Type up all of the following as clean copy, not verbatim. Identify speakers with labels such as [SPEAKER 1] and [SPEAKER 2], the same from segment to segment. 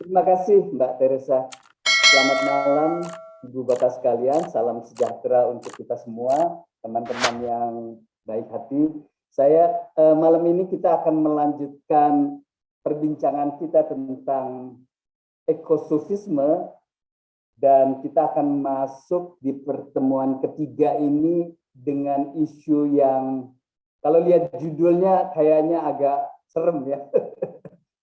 [SPEAKER 1] Terima kasih Mbak Teresa. Selamat malam Ibu Bapak sekalian, salam sejahtera untuk kita semua, teman-teman yang baik hati. Malam ini kita akan melanjutkan perbincangan kita tentang ekosofisme dan kita akan masuk di pertemuan ketiga ini dengan isu yang kalau lihat judulnya kayaknya agak serem ya,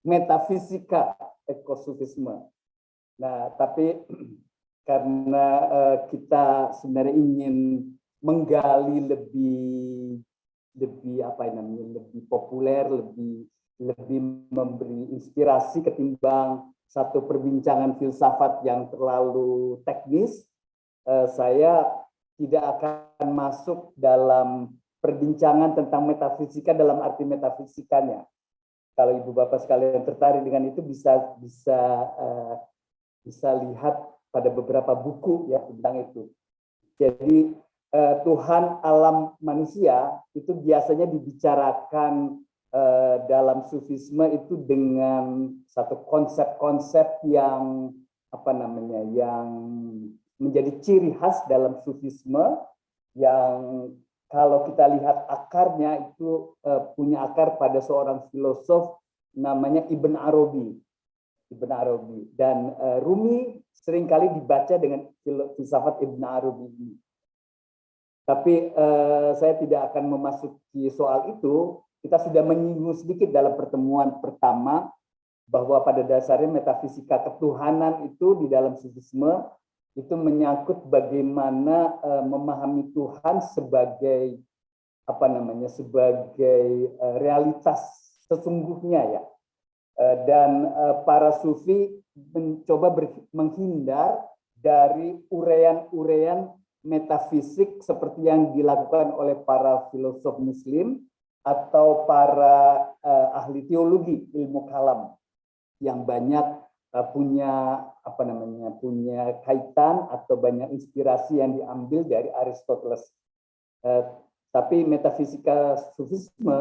[SPEAKER 1] metafisika ekosofisme. Nah, tapi karena kita sebenarnya ingin menggali lebih populer, lebih memberi inspirasi ketimbang satu perbincangan filsafat yang terlalu teknis, saya tidak akan masuk dalam perbincangan tentang metafisika dalam arti metafisikanya. Kalau Ibu Bapak sekalian tertarik dengan itu bisa lihat pada beberapa buku ya tentang itu. Jadi Tuhan, alam, manusia itu biasanya dibicarakan dalam sufisme itu dengan satu konsep-konsep yang yang menjadi ciri khas dalam sufisme yang kalau kita lihat akarnya itu punya akar pada seorang filosof namanya Ibn Arabi. Dan Rumi seringkali dibaca dengan filsafat Ibn Arabi ini. Tapi saya tidak akan memasuki soal itu. Kita sudah menyinggung sedikit dalam pertemuan pertama bahwa pada dasarnya metafisika ketuhanan itu di dalam sufisme itu menyangkut bagaimana memahami Tuhan sebagai sebagai realitas sesungguhnya ya. Dan para sufi mencoba menghindar dari urean-urean metafisik seperti yang dilakukan oleh para filosof muslim atau para ahli teologi ilmu kalam yang banyak punya kaitan atau banyak inspirasi yang diambil dari Aristoteles. Tapi metafisika sufisme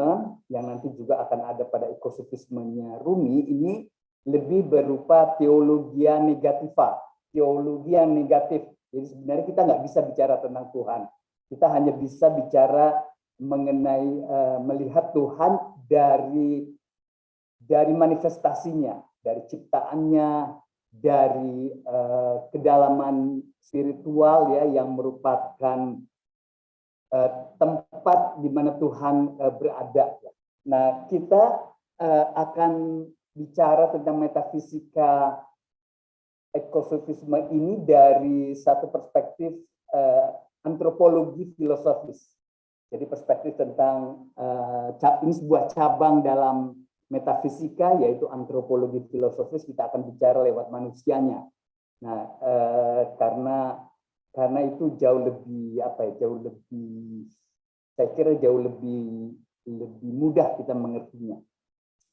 [SPEAKER 1] yang nanti juga akan ada pada ekosufismenya Rumi ini lebih berupa teologia negativa, teologi yang negatif. Jadi sebenarnya kita nggak bisa bicara tentang Tuhan. Kita hanya bisa bicara mengenai melihat Tuhan dari manifestasinya, dari ciptaannya, dari kedalaman spiritual ya yang merupakan tempat di mana Tuhan berada. Nah, kita akan bicara tentang metafisika ekosofisme ini dari satu perspektif antropologi filosofis. Jadi perspektif tentang ini sebuah cabang dalam metafisika yaitu antropologi filosofis, kita akan bicara lewat manusianya. Nah, karena itu jauh lebih mudah kita mengertinya.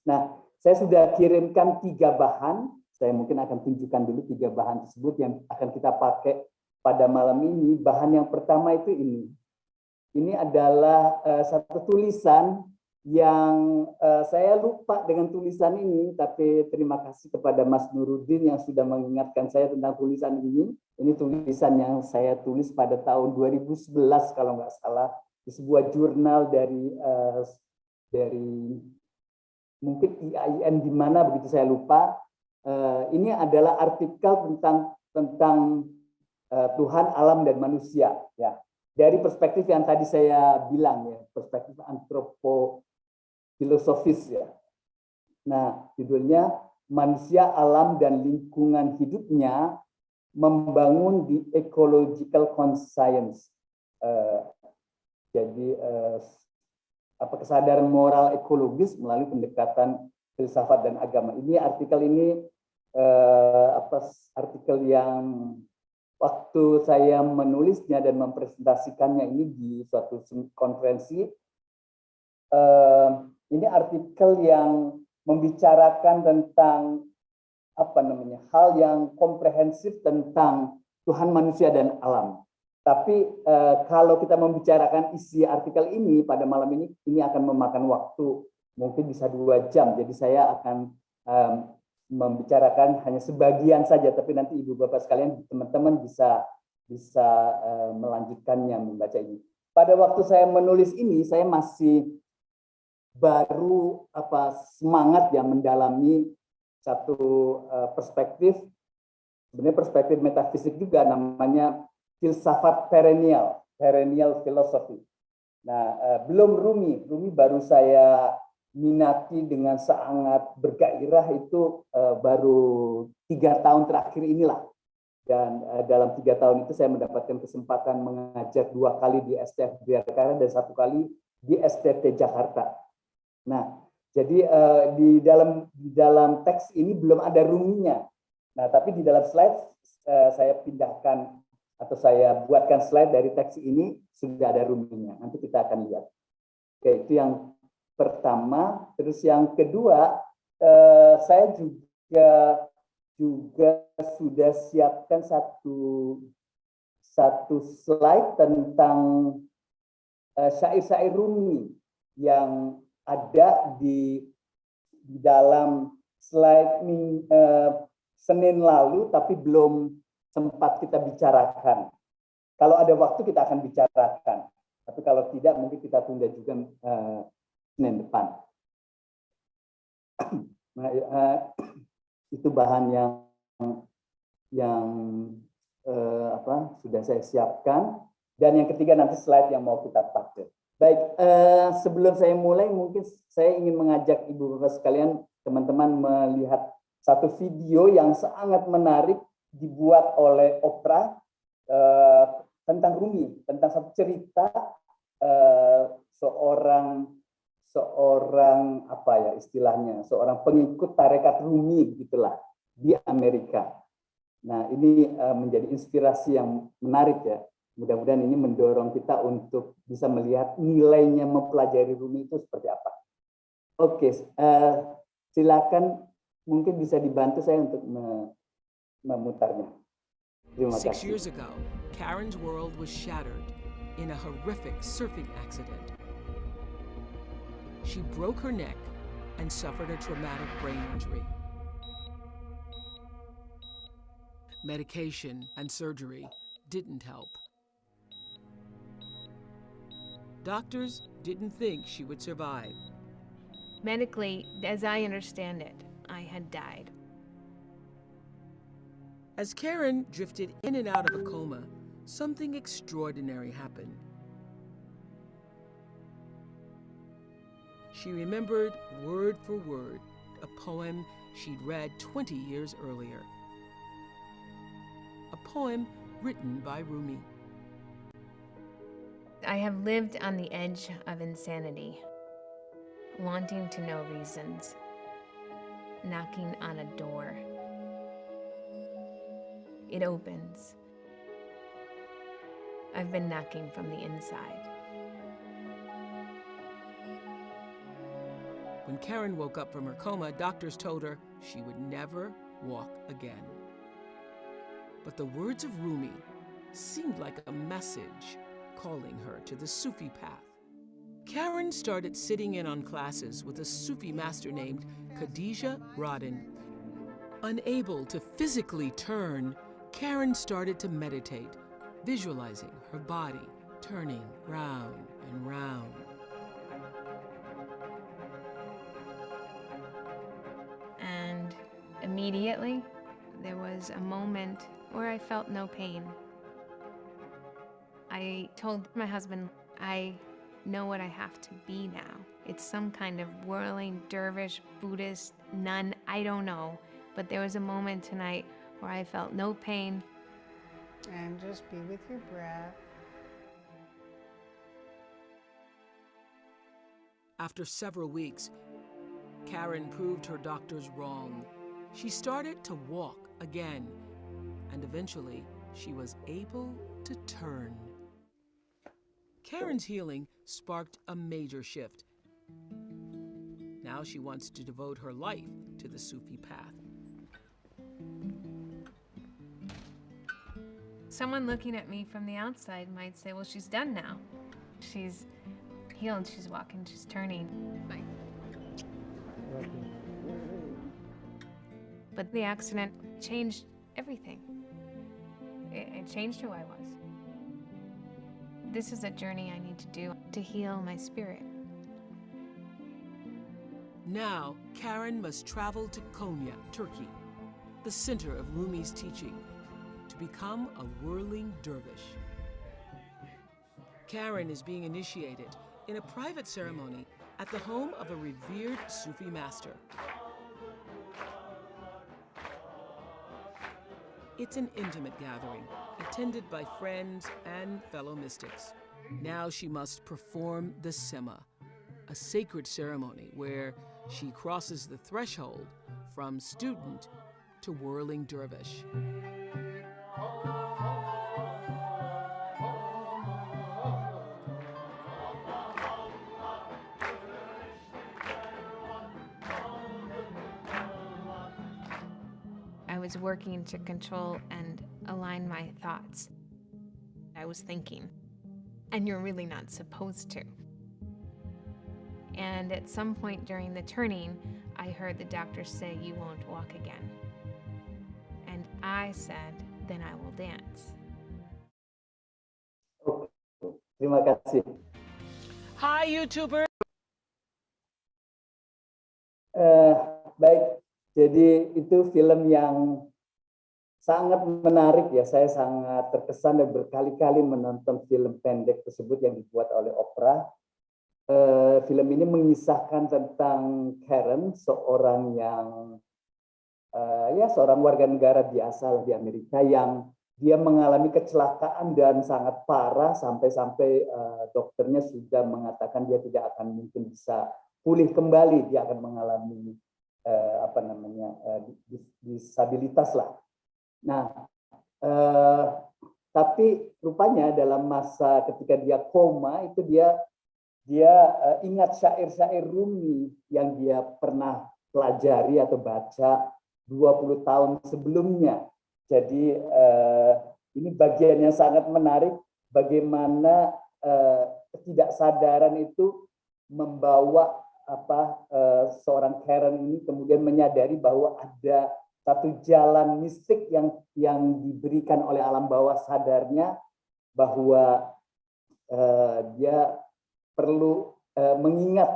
[SPEAKER 1] Nah, saya sudah kirimkan 3 bahan. Saya mungkin akan tunjukkan dulu 3 bahan tersebut yang akan kita pakai pada malam ini. Bahan yang pertama itu ini. Ini adalah satu tulisan yang saya lupa dengan tulisan ini, tapi terima kasih kepada Mas Nuruddin yang sudah mengingatkan saya tentang tulisan ini. Ini tulisan yang saya tulis pada tahun 2011 kalau nggak salah di sebuah jurnal dari mungkin IAIN di mana begitu saya lupa. Ini adalah artikel tentang Tuhan, alam dan manusia ya. Dari perspektif yang tadi saya bilang ya, perspektif antropofilosofis ya. Nah, judulnya Manusia, Alam dan Lingkungan Hidupnya Membangun di Ecological Conscience. Jadi kesadaran moral ekologis melalui pendekatan filsafat dan agama. Ini artikel artikel yang waktu saya menulisnya dan mempresentasikannya ini di suatu konferensi, ini artikel yang membicarakan tentang hal yang komprehensif tentang Tuhan, manusia dan alam. Tapi kalau kita membicarakan isi artikel ini pada malam ini akan memakan waktu mungkin bisa 2 jam. Jadi saya akan membicarakan hanya sebagian saja, tapi nanti Ibu Bapak sekalian, teman-teman bisa melanjutkannya membaca ini. Pada waktu saya menulis ini, saya masih baru semangat ya mendalami satu perspektif, sebenarnya perspektif metafisik juga, namanya filsafat perennial philosophy. Nah, belum Rumi baru saya minati dengan sangat bergairah itu baru 3 tahun terakhir inilah. Dan dalam 3 tahun itu saya mendapatkan kesempatan mengajar 2 kali di STF Jakarta dan 1 kali di STT Jakarta. Nah, jadi di dalam teks ini belum ada Ruminya. Nah, tapi di dalam slide saya pindahkan atau saya buatkan slide dari teks ini sudah ada Ruminya. Nanti kita akan lihat. Oke, itu yang pertama. Terus yang kedua, saya juga sudah siapkan satu slide tentang syair-syair Rumi yang ada di dalam slide Senin lalu, tapi belum sempat kita bicarakan. Kalau ada waktu kita akan bicarakan, tapi kalau tidak mungkin kita tunda juga Senin depan. Nah, itu bahan yang sudah saya siapkan, dan yang ketiga nanti slide yang mau kita pakai. Baik, sebelum saya mulai mungkin saya ingin mengajak Ibu Bapak sekalian, teman-teman melihat satu video yang sangat menarik dibuat oleh Oprah tentang Rumi, tentang satu cerita seorang seorang pengikut tarekat Rumi gitulah di Amerika. Nah, ini menjadi inspirasi yang menarik ya. Mudah-mudahan ini mendorong kita untuk bisa melihat nilainya mempelajari Rumi itu seperti apa. Oke, silakan, mungkin bisa dibantu saya untuk memutarnya. Terima kasih.
[SPEAKER 2] 6 years ago, Karen's world was shattered in a horrific surfing accident. She broke her neck and suffered a traumatic brain injury. Medication and surgery didn't help. Doctors didn't think she would survive.
[SPEAKER 3] Medically, as I understand it, I had died.
[SPEAKER 2] As Karen drifted in and out of a coma, something extraordinary happened. She remembered word for word a poem she'd read 20 years earlier. A poem written by Rumi.
[SPEAKER 3] I have lived on the edge of insanity, wanting to know reasons, knocking on a door. It opens. I've been knocking from the inside.
[SPEAKER 2] When Karen woke up from her coma, doctors told her she would never walk again. But the words of Rumi seemed like a message calling her to the Sufi path. Karen started sitting in on classes with a Sufi master named Khadija Radin. Unable to physically turn, Karen started to meditate, visualizing her body turning round and round.
[SPEAKER 3] And immediately, there was a moment where I felt no pain. I told my husband, I know what I have to be now. It's some kind of whirling dervish, Buddhist, nun, I don't know. But there was a moment tonight where I felt no pain.
[SPEAKER 4] And just be with your breath.
[SPEAKER 2] After several weeks, Karen proved her doctors wrong. She started to walk again, and eventually she was able to turn. Karen's healing sparked a major shift. Now she wants to devote her life to the Sufi path.
[SPEAKER 3] Someone looking at me from the outside might say, well, she's done now. She's healed, she's walking, she's turning. But the accident changed everything. It changed who I was. This is a journey I need to do to heal my spirit.
[SPEAKER 2] Now, Karen must travel to Konya, Turkey, the center of Rumi's teaching, to become a whirling dervish. Karen is being initiated in a private ceremony at the home of a revered Sufi master. It's an intimate gathering, attended by friends and fellow mystics. Now she must perform the Sema, a sacred ceremony where she crosses the threshold from student to whirling dervish.
[SPEAKER 3] I was working to control and align my thoughts. I was thinking, and you're really not supposed to. And at some point during the turning, I heard the doctor say, "You won't walk again." And I said, "Then I will dance."
[SPEAKER 1] Oke, terima kasih.
[SPEAKER 2] Hi, YouTuber!
[SPEAKER 1] Baik, jadi itu film yang sangat menarik ya. Saya sangat terkesan dan berkali-kali menonton film pendek tersebut yang dibuat oleh Oprah. Film ini mengisahkan tentang Karen, seorang yang seorang warga negara biasa di Amerika yang dia mengalami kecelakaan dan sangat parah sampai-sampai dokternya sudah mengatakan dia tidak akan mungkin bisa pulih kembali, dia akan mengalami disabilitas lah. Nah, tapi rupanya dalam masa ketika dia koma itu dia ingat syair-syair Rumi yang dia pernah pelajari atau baca 20 tahun sebelumnya. Jadi ini bagian yang sangat menarik bagaimana ketidaksadaran itu membawa seorang Karen ini kemudian menyadari bahwa ada satu jalan mistik yang diberikan oleh alam bawah sadarnya bahwa dia perlu mengingat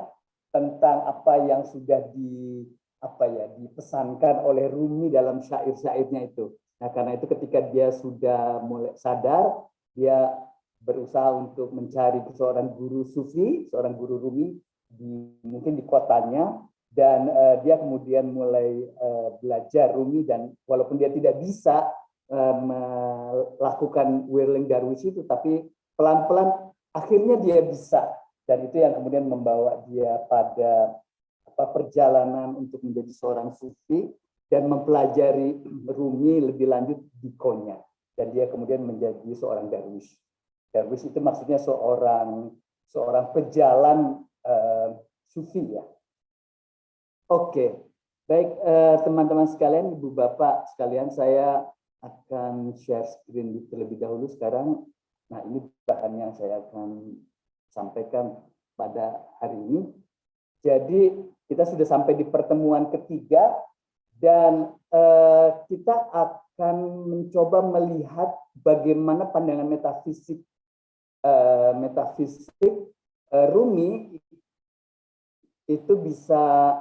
[SPEAKER 1] tentang apa yang sudah dipesankan oleh Rumi dalam syair-syairnya itu. Nah, karena itu ketika dia sudah mulai sadar, dia berusaha untuk mencari seorang guru Sufi, seorang guru Rumi mungkin di kotanya, dan dia kemudian mulai belajar Rumi, dan walaupun dia tidak bisa melakukan whirling dervish itu, tapi pelan-pelan akhirnya dia bisa. Dan itu yang kemudian membawa dia pada perjalanan untuk menjadi seorang sufi dan mempelajari Rumi lebih lanjut di Konya. Dan dia kemudian menjadi seorang derwish. Derwish itu maksudnya seorang pejalan sufi ya. Oke, baik teman-teman sekalian, ibu bapak sekalian, saya akan share screen terlebih dahulu sekarang. Nah, ini bahan yang saya akan sampaikan pada hari ini. Jadi kita sudah sampai di pertemuan ketiga dan kita akan mencoba melihat bagaimana pandangan metafisik Rumi itu bisa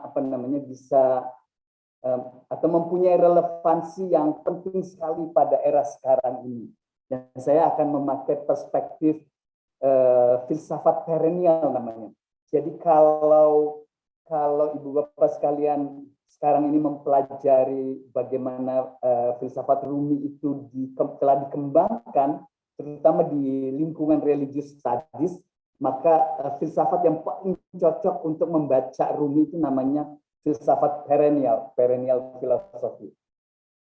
[SPEAKER 1] atau mempunyai relevansi yang penting sekali pada era sekarang ini. Dan saya akan memakai perspektif filsafat perennial namanya. Jadi kalau ibu bapak sekalian sekarang ini mempelajari bagaimana filsafat Rumi itu telah dikembangkan, terutama di lingkungan religious studies, maka filsafat yang paling cocok untuk membaca Rumi itu namanya filsafat perennial filosofi.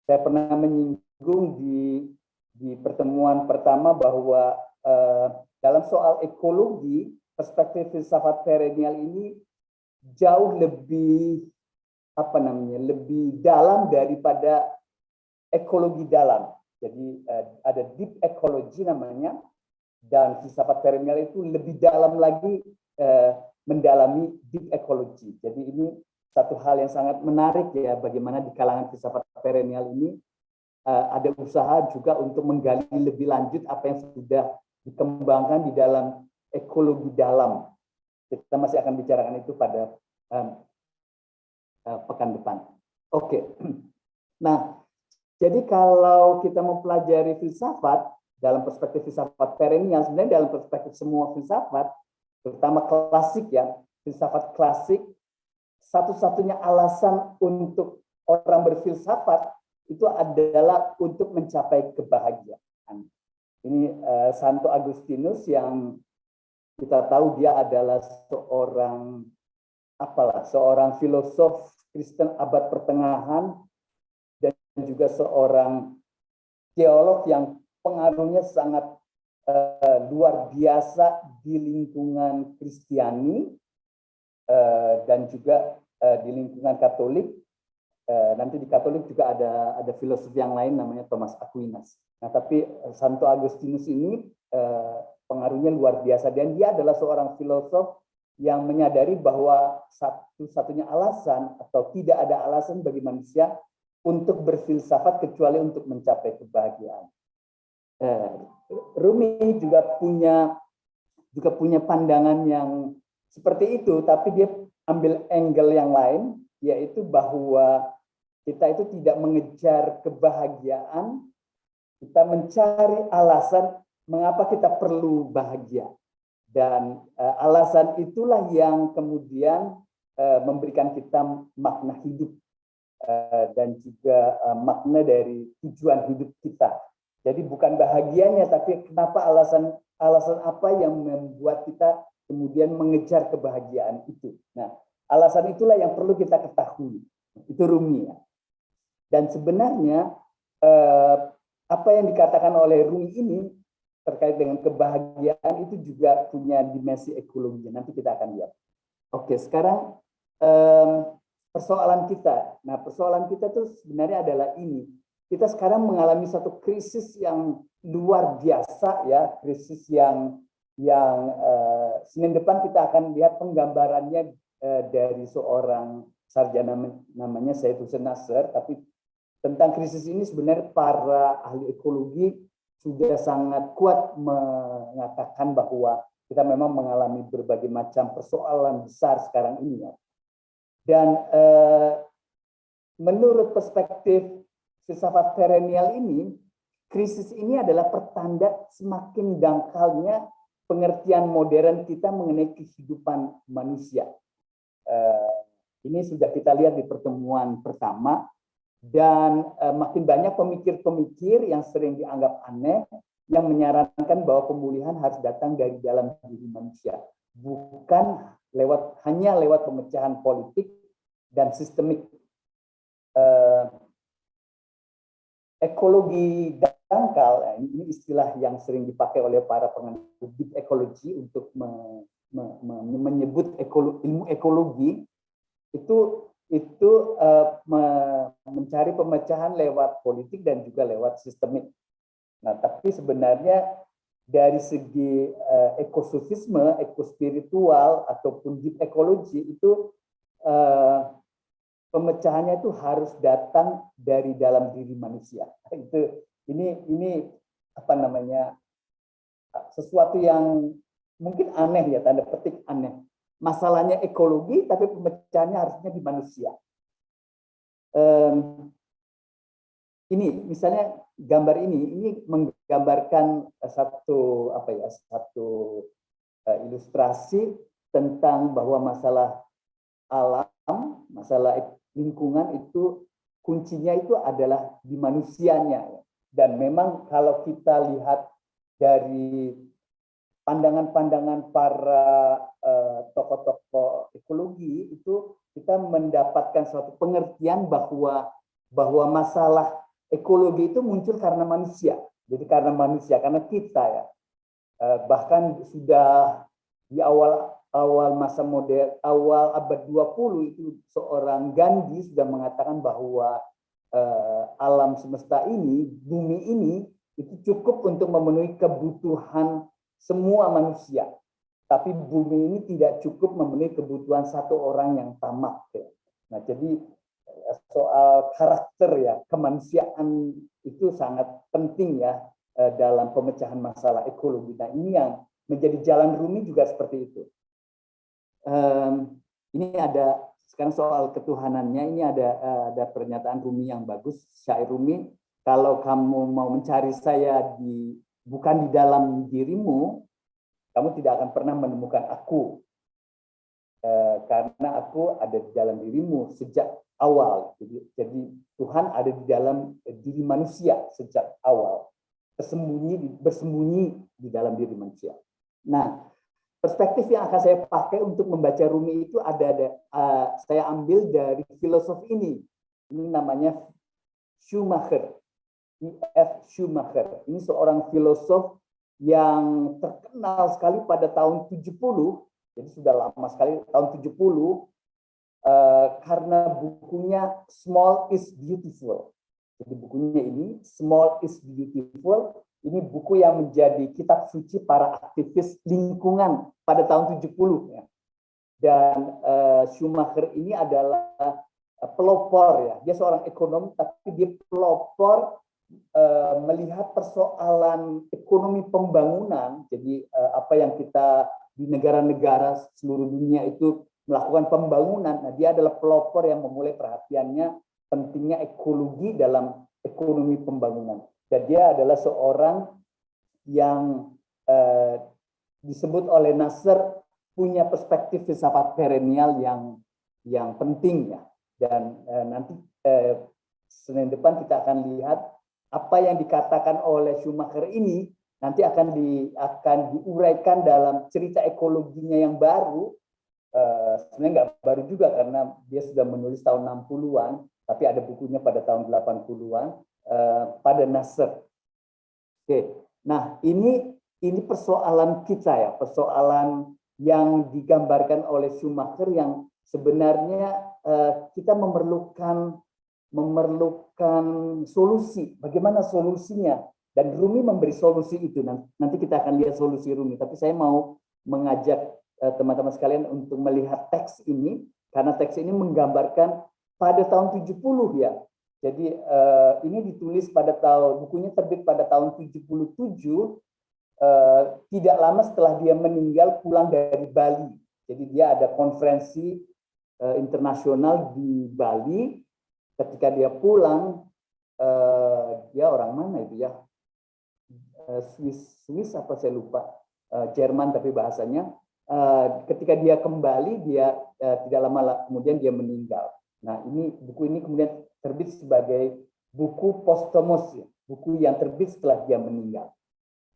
[SPEAKER 1] Saya pernah menyinggung di pertemuan pertama bahwa dalam soal ekologi, perspektif filsafat perennial ini jauh lebih lebih dalam daripada ekologi dalam. Jadi ada deep ecology namanya, dan filsafat perennial itu lebih dalam lagi mendalami deep ecology. Jadi ini satu hal yang sangat menarik ya, bagaimana di kalangan filsafat perennial ini ada usaha juga untuk menggali lebih lanjut apa yang sudah dikembangkan di dalam ekologi dalam. Kita masih akan bicarakan itu pada pekan depan. Oke. Nah, jadi kalau kita mempelajari filsafat dalam perspektif filsafat perennial, sebenarnya dalam perspektif semua filsafat, terutama klasik ya, filsafat klasik, satu-satunya alasan untuk orang berfilsafat itu adalah untuk mencapai kebahagiaan. Ini Santo Agustinus yang kita tahu dia adalah seorang filosof Kristen abad pertengahan dan juga seorang teolog yang pengaruhnya sangat luar biasa di lingkungan Kristiani dan juga di lingkungan Katolik. Nanti di Katolik juga ada filosof yang lain namanya Thomas Aquinas. Nah, tapi Santo Agustinus ini pengaruhnya luar biasa dan dia adalah seorang filosof yang menyadari bahwa satu-satunya alasan atau tidak ada alasan bagi manusia untuk berfilsafat kecuali untuk mencapai kebahagiaan. Rumi juga punya pandangan yang seperti itu, tapi dia ambil angle yang lain, yaitu bahwa kita itu tidak mengejar kebahagiaan, kita mencari alasan mengapa kita perlu bahagia. Dan alasan itulah yang kemudian memberikan kita makna hidup dan juga makna dari tujuan hidup kita. Jadi bukan bahagianya, tapi kenapa alasan apa yang membuat kita kemudian mengejar kebahagiaan itu. Nah, alasan itulah yang perlu kita ketahui. Itu Rumi ya. Dan sebenarnya apa yang dikatakan oleh Rumi ini terkait dengan kebahagiaan itu juga punya dimensi ekologi. Nanti kita akan lihat. Oke, sekarang persoalan kita. Nah, persoalan kita tuh sebenarnya adalah ini. Kita sekarang mengalami satu krisis yang luar biasa ya, krisis yang Senin depan kita akan lihat penggambarannya dari seorang sarjana namanya Said Hussein Nasr, tapi tentang krisis ini sebenarnya para ahli ekologi sudah sangat kuat mengatakan bahwa kita memang mengalami berbagai macam persoalan besar sekarang ini ya. Dan menurut perspektif filsafat perennial ini, krisis ini adalah pertanda semakin dangkalnya pengertian modern kita mengenai kehidupan manusia. Ini sudah kita lihat di pertemuan pertama, dan makin banyak pemikir-pemikir yang sering dianggap aneh yang menyarankan bahwa pemulihan harus datang dari dalam diri manusia, bukan hanya lewat pemecahan politik dan sistemik. Ekologi dangkal, ini istilah yang sering dipakai oleh para penganut deep ekologi untuk menyebut ilmu ekologi itu mencari pemecahan lewat politik dan juga lewat sistemik. Nah, tapi sebenarnya dari segi ekosofisme, ekospiritual ataupun deep ekologi itu pemecahannya itu harus datang dari dalam diri manusia. Ini apa namanya, sesuatu yang mungkin aneh ya, tanda petik aneh. Masalahnya ekologi, tapi pemecahannya harusnya di manusia. Ini misalnya gambar ini menggambarkan satu ilustrasi tentang bahwa masalah alam, masalah lingkungan itu kuncinya itu adalah di manusianya. Dan memang kalau kita lihat dari pandangan-pandangan para tokoh-tokoh ekologi itu, kita mendapatkan suatu pengertian bahwa masalah ekologi itu muncul karena manusia. Jadi karena manusia, karena kita ya. Bahkan sudah di awal masa modern, awal abad 20 itu seorang Gandhi sudah mengatakan bahwa alam semesta ini, bumi ini itu cukup untuk memenuhi kebutuhan semua manusia, tapi bumi ini tidak cukup memenuhi kebutuhan satu orang yang tamak. Nah, jadi soal karakter ya, kemanusiaan itu sangat penting ya dalam pemecahan masalah ekologi. Nah, ini yang menjadi jalan Rumi juga seperti itu. Ini ada sekarang soal ketuhanannya, ini ada pernyataan Rumi yang bagus, syair Rumi, kalau kamu mau mencari saya bukan di dalam dirimu, kamu tidak akan pernah menemukan aku. Karena aku ada di dalam dirimu sejak awal. Jadi Tuhan ada di dalam diri manusia sejak awal. Bersembunyi di dalam diri manusia. Nah, perspektif yang akan saya pakai untuk membaca Rumi itu saya ambil dari filosof ini. Ini namanya Schumacher. E.F. Schumacher. Ini seorang filosof yang terkenal sekali pada tahun 70, jadi sudah lama sekali, tahun 70, karena bukunya Small is Beautiful. Jadi bukunya ini, Small is Beautiful, ini buku yang menjadi kitab suci para aktivis lingkungan pada tahun 70. Ya. Dan Schumacher ini adalah pelopor, ya. Dia seorang ekonom, tapi dia pelopor melihat persoalan ekonomi pembangunan. Jadi apa yang kita di negara-negara seluruh dunia itu melakukan pembangunan. Nah, dia adalah pelopor yang memulai perhatiannya pentingnya ekologi dalam ekonomi pembangunan. Dan dia adalah seorang yang disebut oleh Nasser punya perspektif filsafat perennial yang penting ya. Dan nanti Senin depan kita akan lihat apa yang dikatakan oleh Schumacher ini nanti akan diuraikan dalam cerita ekologinya yang baru. Sebenarnya nggak baru juga karena dia sudah menulis tahun 60-an, tapi ada bukunya pada tahun 80-an pada Nasser. Oke. Nah, ini persoalan kita ya, persoalan yang digambarkan oleh Schumacher yang sebenarnya kita memerlukan solusi. Bagaimana solusinya? Dan Rumi memberi solusi itu. Nanti kita akan lihat solusi Rumi. Tapi saya mau mengajak teman-teman sekalian untuk melihat teks ini, karena teks ini menggambarkan pada tahun 70 ya. Jadi ini ditulis bukunya terbit pada tahun 77, tidak lama setelah dia meninggal pulang dari Bali. Jadi dia ada konferensi internasional di Bali. Ketika dia pulang, dia orang mana itu ya? Swiss apa saya lupa, Jerman tapi bahasanya. Ketika dia kembali, dia tidak lama kemudian dia meninggal. Nah, buku ini kemudian terbit sebagai buku posthumous, ya, buku yang terbit setelah dia meninggal.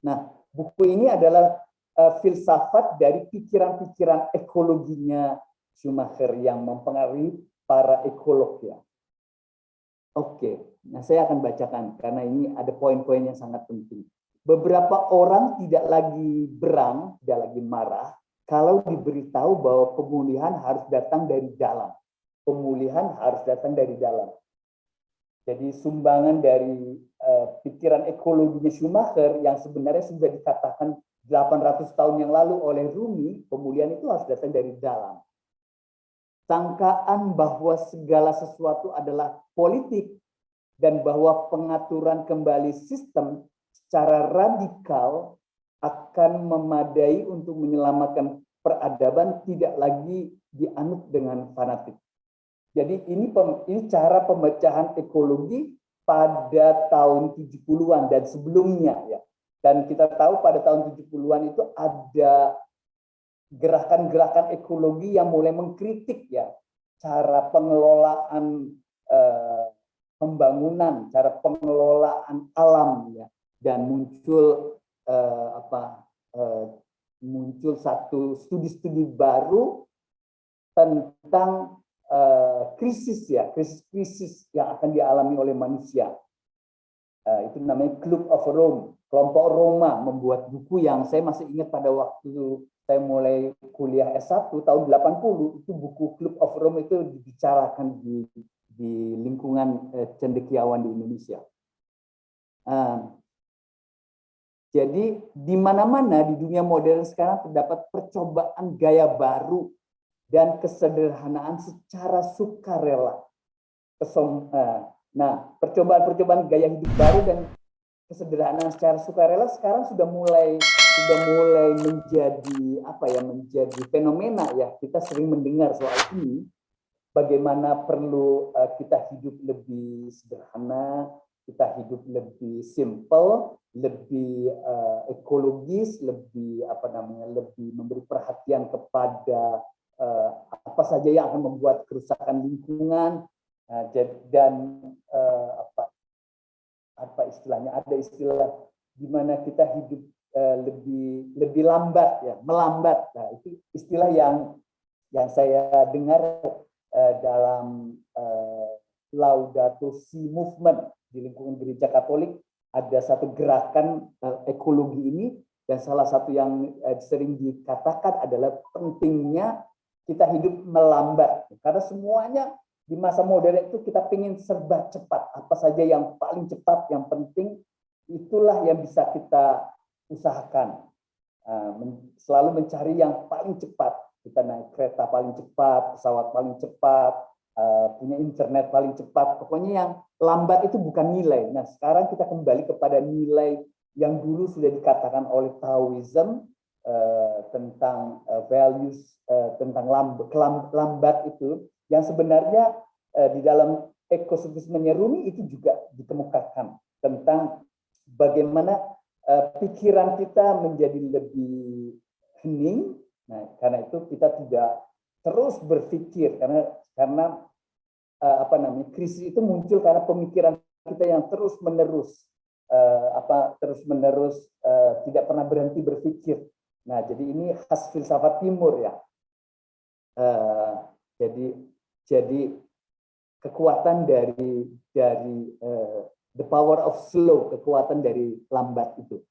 [SPEAKER 1] Nah, buku ini adalah filsafat dari pikiran-pikiran ekologinya Schumacher yang mempengaruhi para ekolog ya. Oke, nah saya akan bacakan karena ini ada poin-poin yang sangat penting. Beberapa orang tidak lagi berang, tidak lagi marah, kalau diberitahu bahwa pemulihan harus datang dari dalam. Pemulihan harus datang dari dalam. Jadi sumbangan dari pikiran ekologinya Schumacher yang sebenarnya sudah dikatakan 800 tahun yang lalu oleh Rumi, pemulihan itu harus datang dari dalam. Sangkaan bahwa segala sesuatu adalah politik dan bahwa pengaturan kembali sistem secara radikal akan memadai untuk menyelamatkan peradaban tidak lagi dianut dengan fanatik. Jadi ini cara pemecahan ekologi pada tahun 70-an dan sebelumnya ya. Dan kita tahu pada tahun 70-an itu ada gerakan-gerakan ekologi yang mulai mengkritik ya cara pengelolaan pembangunan, cara pengelolaan alam ya, dan muncul muncul satu studi-studi baru tentang krisis yang akan dialami oleh manusia. Itu namanya Club of Rome, kelompok Roma membuat buku yang saya masih ingat pada waktu saya mulai kuliah S1 tahun 80, itu buku Club of Rome itu dibicarakan di lingkungan cendekiawan di Indonesia. Jadi di mana-mana di dunia modern sekarang terdapat percobaan gaya baru dan kesederhanaan secara sukarela. Nah, percobaan-percobaan gaya hidup baru dan kesederhanaan secara sukarela sekarang sudah mulai menjadi fenomena ya. Kita sering mendengar soal ini, bagaimana perlu kita hidup lebih sederhana, kita hidup lebih simple, lebih ekologis, lebih lebih memberi perhatian kepada apa saja yang akan membuat kerusakan lingkungan, dan apa istilahnya, ada istilah di mana kita hidup lebih lambat ya, melambat. Nah, itu istilah yang saya dengar dalam Laudato Si movement di lingkungan gereja Katolik. Ada satu gerakan ekologi ini, dan salah satu yang sering dikatakan adalah pentingnya kita hidup melambat, karena semuanya di masa modern itu kita ingin serba cepat. Apa saja yang paling cepat, yang penting, itulah yang bisa kita usahakan. Selalu mencari yang paling cepat. Kita naik kereta paling cepat, pesawat paling cepat, punya internet paling cepat. Pokoknya yang lambat itu bukan nilai. Nah, sekarang kita kembali kepada nilai yang dulu sudah dikatakan oleh Taoism, tentang values, tentang lambat itu, yang sebenarnya di dalam ekosofismenya Rumi itu juga dikemukakan tentang bagaimana pikiran kita menjadi lebih hening. Nah, karena itu kita tidak terus berpikir, karena krisis itu muncul karena pemikiran kita yang terus menerus tidak pernah berhenti berpikir. Nah, jadi ini khas filsafat Timur ya. Jadi kekuatan dari the power of slow, kekuatan dari lambat itu.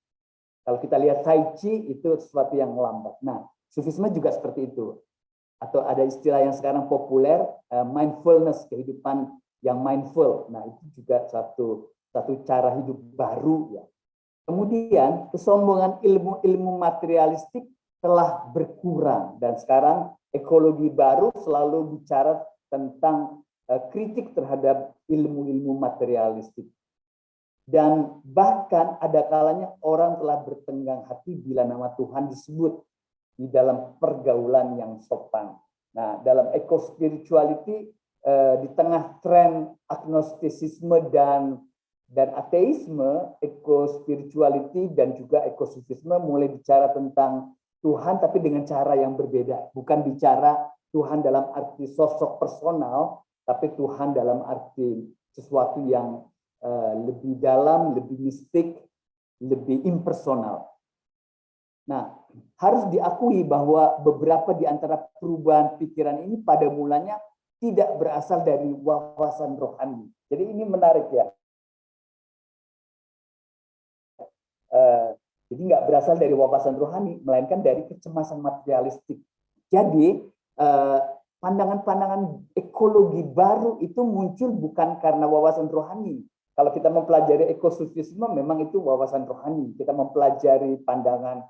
[SPEAKER 1] Kalau kita lihat Tai Chi itu sesuatu yang lambat. Nah, Sufisme juga seperti itu. Atau ada istilah yang sekarang populer, mindfulness, kehidupan yang mindful. Nah, itu juga satu cara hidup baru ya. Kemudian kesombongan ilmu materialistik telah berkurang, dan sekarang ekologi baru selalu bicara tentang kritik terhadap ilmu-ilmu materialistik. Dan bahkan ada kalanya orang telah bertenggang hati bila nama Tuhan disebut di dalam pergaulan yang sopan. Nah, dalam eco-spirituality, di tengah tren agnostisisme dan ateisme, eco-spirituality dan juga ekosufisme mulai bicara tentang Tuhan, tapi dengan cara yang berbeda. Bukan bicara Tuhan dalam arti sosok personal, tapi Tuhan dalam arti sesuatu yang lebih dalam, lebih mistik, lebih impersonal. Nah, harus diakui bahwa beberapa di antara perubahan pikiran ini pada mulanya tidak berasal dari wawasan rohani. Jadi ini menarik ya. Jadi nggak berasal dari wawasan rohani, melainkan dari kecemasan materialistik. Jadi pandangan-pandangan ekologi baru itu muncul bukan karena wawasan rohani. Kalau kita mempelajari ekosufisme, memang itu wawasan rohani. Kita mempelajari pandangan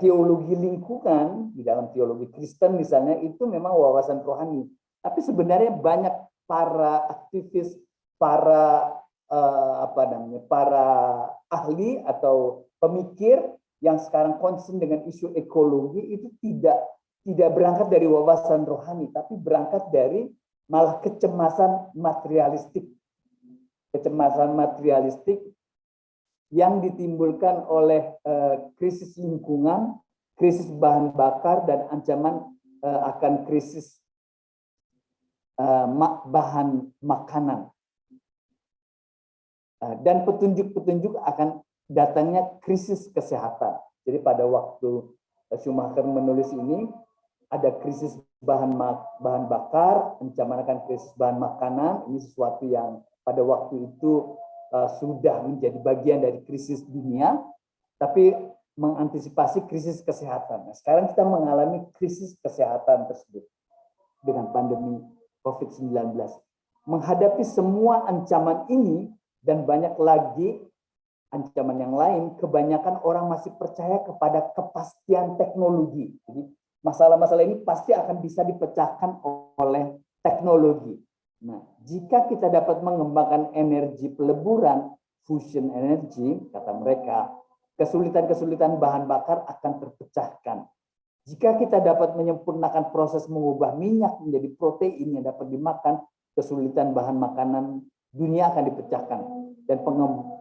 [SPEAKER 1] teologi lingkungan di dalam teologi Kristen misalnya, itu memang wawasan rohani. Tapi sebenarnya banyak para aktivis, para ahli atau pemikir yang sekarang concern dengan isu ekologi itu tidak berangkat dari wawasan rohani, tapi berangkat dari malah kecemasan materialistik. Kecemasan materialistik yang ditimbulkan oleh krisis lingkungan, krisis bahan bakar, dan ancaman akan krisis bahan makanan. Dan petunjuk-petunjuk akan datangnya krisis kesehatan. Jadi pada waktu Schumacher menulis ini, ada krisis bahan bakar, ancaman akan krisis bahan makanan. Ini sesuatu yang pada waktu itu sudah menjadi bagian dari krisis dunia, tapi mengantisipasi krisis kesehatan. Nah, sekarang kita mengalami krisis kesehatan tersebut dengan pandemi COVID-19. Menghadapi semua ancaman ini dan banyak lagi ancaman yang lain, kebanyakan orang masih percaya kepada kepastian teknologi. Jadi masalah-masalah ini pasti akan bisa dipecahkan oleh teknologi. Nah, jika kita dapat mengembangkan energi peleburan, fusion energy, kata mereka, kesulitan-kesulitan bahan bakar akan terpecahkan. Jika kita dapat menyempurnakan proses mengubah minyak menjadi protein yang dapat dimakan, kesulitan bahan makanan dunia akan dipecahkan. Dan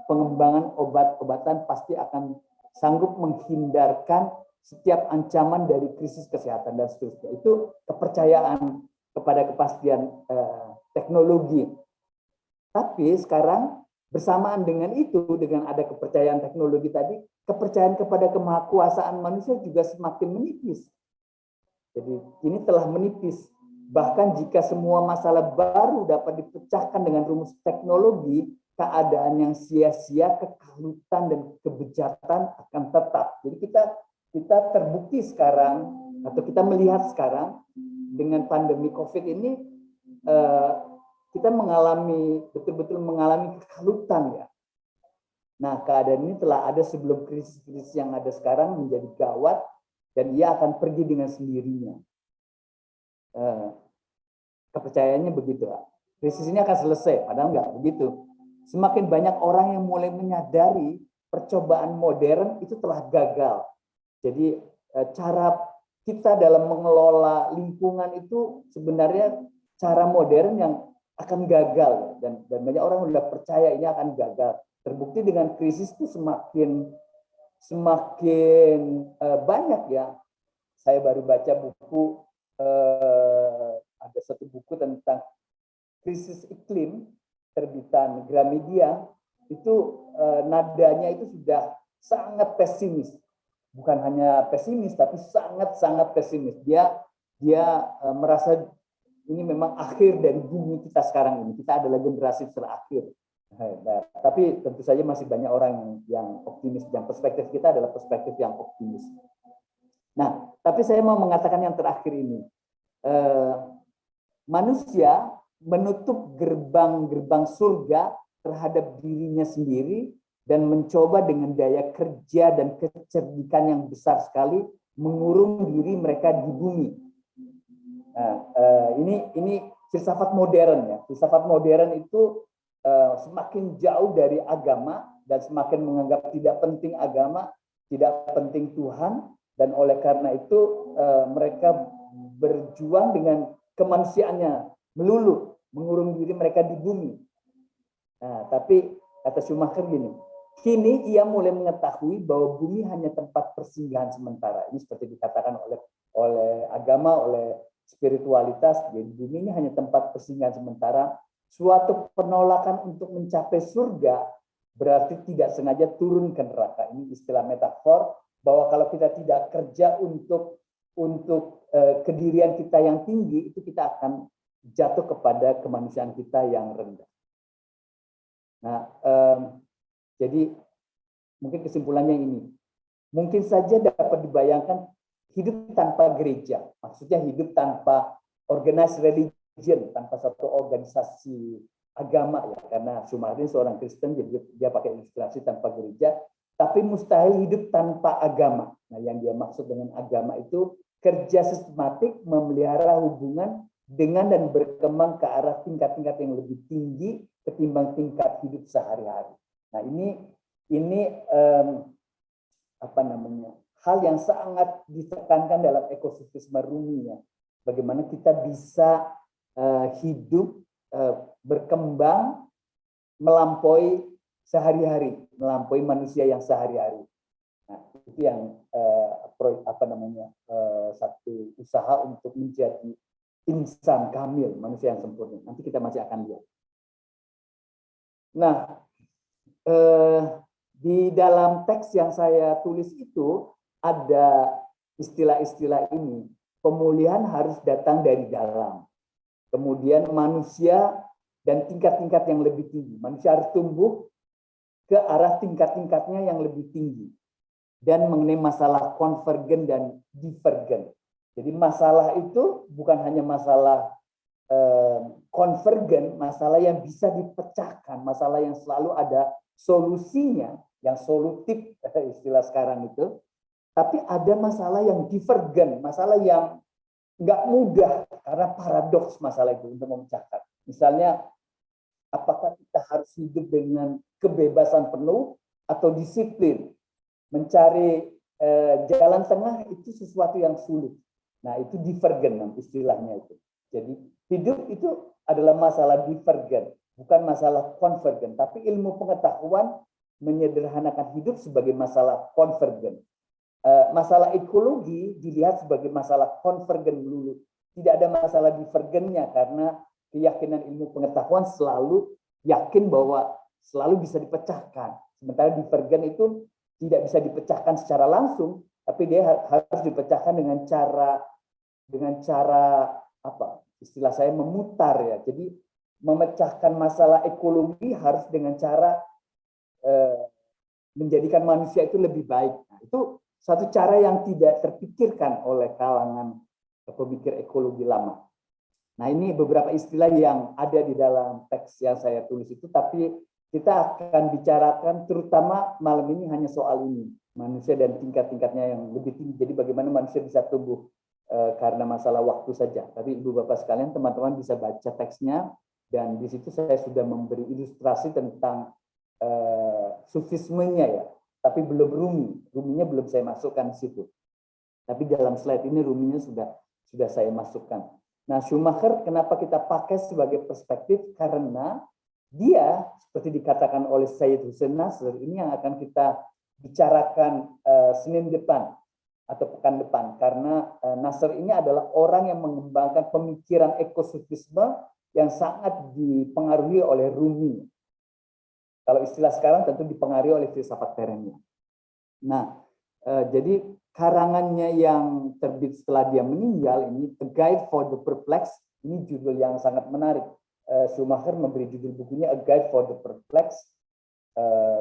[SPEAKER 1] pengembangan obat-obatan pasti akan sanggup menghindarkan setiap ancaman dari krisis kesehatan dan seterusnya. Itu kepercayaan kepada kepastian teknologi. Tapi sekarang bersamaan dengan itu, dengan ada kepercayaan teknologi tadi, kepercayaan kepada kemahakuasaan manusia juga semakin menipis. Jadi ini telah menipis. Bahkan jika semua masalah baru dapat dipecahkan dengan rumus teknologi, keadaan yang sia-sia, kekalutan dan kebejatan akan tetap. Jadi kita terbukti sekarang, atau kita melihat sekarang dengan pandemi COVID ini, kita betul-betul mengalami kekalutan ya. Nah, keadaan ini telah ada sebelum krisis-krisis yang ada sekarang menjadi gawat dan ia akan pergi dengan sendirinya. Kepercayaannya begitu. Krisis ini akan selesai, padahal enggak begitu. Semakin banyak orang yang mulai menyadari percobaan modern itu telah gagal. Jadi cara kita dalam mengelola lingkungan itu sebenarnya cara modern yang akan gagal, dan banyak orang sudah percaya ini akan gagal. Terbukti dengan krisis itu semakin banyak ya. Saya baru baca buku, ada satu buku tentang krisis iklim terbitan Gramedia, itu nadanya itu sudah sangat pesimis. Bukan hanya pesimis, tapi sangat pesimis. Dia merasa ini memang akhir dari bumi kita sekarang ini. Kita adalah generasi terakhir. Nah, tapi tentu saja masih banyak orang yang optimis. Yang perspektif kita adalah perspektif yang optimis. Nah, tapi saya mau mengatakan yang terakhir ini. Manusia menutup gerbang-gerbang surga terhadap dirinya sendiri dan mencoba dengan daya kerja dan kecerdikan yang besar sekali mengurung diri mereka di bumi. Nah, ini filsafat modern ya. Filsafat modern itu semakin jauh dari agama dan semakin menganggap tidak penting agama, tidak penting Tuhan, dan oleh karena itu mereka berjuang dengan kemanusiaannya melulu, mengurung diri mereka di bumi. Nah, tapi kata Schumacher gini, kini ia mulai mengetahui bahwa bumi hanya tempat persinggahan sementara. Ini seperti dikatakan oleh agama, oleh spiritualitas. Jadi bumi ini hanya tempat persinggahan sementara. Suatu penolakan untuk mencapai surga berarti tidak sengaja turun ke neraka. Ini istilah metafor bahwa kalau kita tidak kerja untuk kedirian kita yang tinggi, itu kita akan jatuh kepada kemanusiaan kita yang rendah. Nah, jadi mungkin kesimpulannya ini, mungkin saja dapat dibayangkan hidup tanpa gereja, maksudnya hidup tanpa organized religion, tanpa satu organisasi agama ya, karena Schumacher seorang Kristen, jadi dia pakai ilustrasi tanpa gereja, tapi mustahil hidup tanpa agama. Nah, yang dia maksud dengan agama itu kerja sistematik memelihara hubungan dengan dan berkembang ke arah tingkat-tingkat yang lebih tinggi ketimbang tingkat hidup sehari-hari. Nah, ini hal yang sangat ditekankan dalam ekosistem Rumi ya. Bagaimana kita bisa hidup berkembang melampaui sehari-hari, melampaui manusia yang sehari-hari. Nah, itu yang satu usaha untuk menjadi insan kamil, manusia yang sempurna. Nanti kita masih akan lihat. Nah, di dalam teks yang saya tulis itu ada istilah-istilah ini. Pemulihan harus datang dari dalam. Kemudian manusia dan tingkat-tingkat yang lebih tinggi. Manusia harus tumbuh ke arah tingkat-tingkatnya yang lebih tinggi. Dan mengenai masalah konvergen dan divergen. Jadi masalah itu bukan hanya masalah konvergen, masalah yang bisa dipecahkan, masalah yang selalu ada solusinya, yang solutif istilah sekarang itu. Tapi ada masalah yang divergen, masalah yang nggak mudah karena paradoks masalah itu untuk memecahkan. Misalnya, apakah kita harus hidup dengan kebebasan penuh atau disiplin? Mencari jalan tengah itu sesuatu yang sulit. Nah, itu divergen istilahnya itu. Jadi hidup itu adalah masalah divergen, bukan masalah konvergen. Tapi ilmu pengetahuan menyederhanakan hidup sebagai masalah konvergen. Masalah ekologi dilihat sebagai masalah konvergen dulu. Tidak ada masalah divergennya karena keyakinan ilmu pengetahuan selalu yakin bahwa selalu bisa dipecahkan. Sementara divergen itu tidak bisa dipecahkan secara langsung, tapi dia harus dipecahkan dengan cara apa? Istilah saya memutar ya. Jadi memecahkan masalah ekologi harus dengan cara menjadikan manusia itu lebih baik. Nah, itu satu cara yang tidak terpikirkan oleh kalangan pemikir ekologi lama. Nah, ini beberapa istilah yang ada di dalam teks yang saya tulis itu, tapi kita akan bicarakan terutama malam ini hanya soal ini, manusia dan tingkat-tingkatnya yang lebih tinggi. Jadi bagaimana manusia bisa tumbuh karena masalah waktu saja. Tapi Ibu Bapak sekalian, teman-teman bisa baca teksnya, dan di situ saya sudah memberi ilustrasi tentang sufismenya ya. Tapi belum ruminya belum saya masukkan di situ. Tapi dalam slide ini ruminya sudah saya masukkan. Nah, Schumacher kenapa kita pakai sebagai perspektif? Karena dia seperti dikatakan oleh Syed Hussein Nasr, ini yang akan kita bicarakan Senin depan atau pekan depan. Karena Nasr ini adalah orang yang mengembangkan pemikiran ekosufisme yang sangat dipengaruhi oleh Rumi. Kalau istilah sekarang tentu dipengaruhi oleh filsafat Perennial. Nah, jadi karangannya yang terbit setelah dia meninggal ini, A Guide for the Perplexed, ini judul yang sangat menarik. Schumacher memberi judul bukunya A Guide for the Perplexed,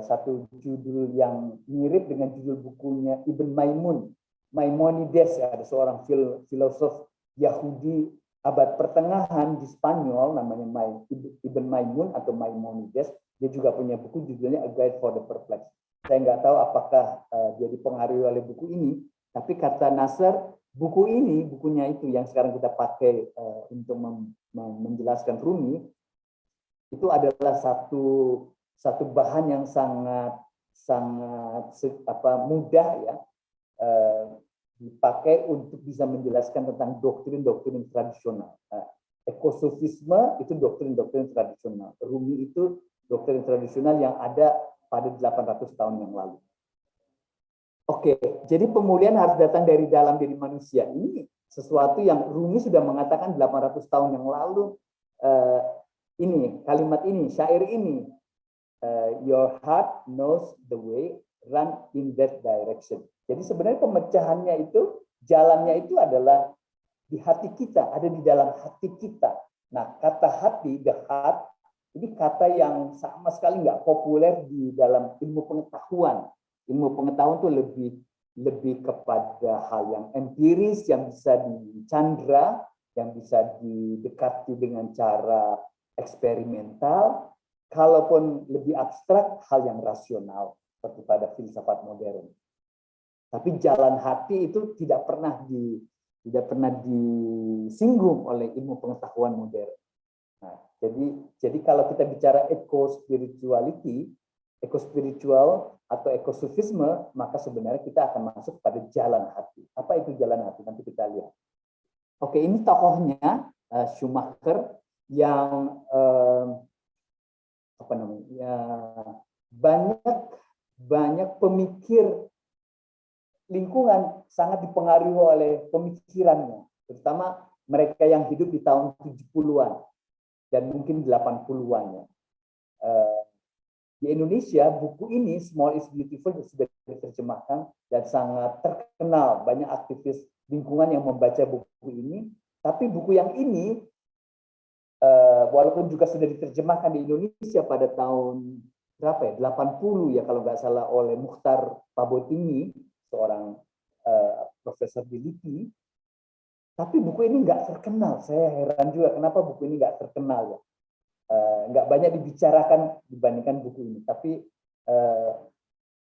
[SPEAKER 1] satu judul yang mirip dengan judul bukunya Ibn Maimun, Maimonides, ya, ada seorang filosof Yahudi abad pertengahan di Spanyol namanya Ibn Maimun atau Maimonides. Dia juga punya buku judulnya A Guide for the Perplexed. Saya nggak tahu apakah dia dipengaruhi oleh buku ini, tapi kata Nasr, bukunya itu yang sekarang kita pakai untuk menjelaskan Rumi, itu adalah satu bahan yang sangat mudah ya dipakai untuk bisa menjelaskan tentang doktrin-doktrin tradisional. Ekosofisme itu doktrin-doktrin tradisional. Rumi itu doktrin tradisional yang ada pada 800 tahun yang lalu. Oke, jadi pemulihan harus datang dari dalam diri manusia. Ini sesuatu yang Rumi sudah mengatakan 800 tahun yang lalu. Ini kalimat ini, syair ini, your heart knows the way, run in that direction. Jadi sebenarnya pemecahannya itu, jalannya itu adalah di hati kita, ada di dalam hati kita. Nah, kata hati, the heart, ini kata yang sama sekali nggak populer di dalam ilmu pengetahuan. Ilmu pengetahuan itu lebih kepada hal yang empiris, yang bisa dicandra, yang bisa didekati dengan cara eksperimental. Kalaupun lebih abstrak, hal yang rasional seperti pada filsafat modern. Tapi jalan hati itu tidak pernah disinggung oleh ilmu pengetahuan modern. Nah, jadi kalau kita bicara ekospiritual atau ekosufisme, maka sebenarnya kita akan masuk pada jalan hati. Apa itu jalan hati? Nanti kita lihat. Oke, ini tokohnya Schumacher yang banyak pemikir lingkungan sangat dipengaruhi oleh pemikirannya, terutama mereka yang hidup di tahun 70-an. Dan mungkin 80-an ya. Di Indonesia, buku ini, Small is Beautiful, sudah diterjemahkan dan sangat terkenal. Banyak aktivis lingkungan yang membaca buku ini. Tapi buku yang ini, walaupun juga sudah diterjemahkan di Indonesia pada tahun berapa ya, 80 ya kalau nggak salah, oleh Mukhtar Pabotingi, seorang profesor di LIPI. Tapi buku ini nggak terkenal. Saya heran juga kenapa buku ini nggak terkenal ya. Nggak banyak dibicarakan dibandingkan buku ini. Tapi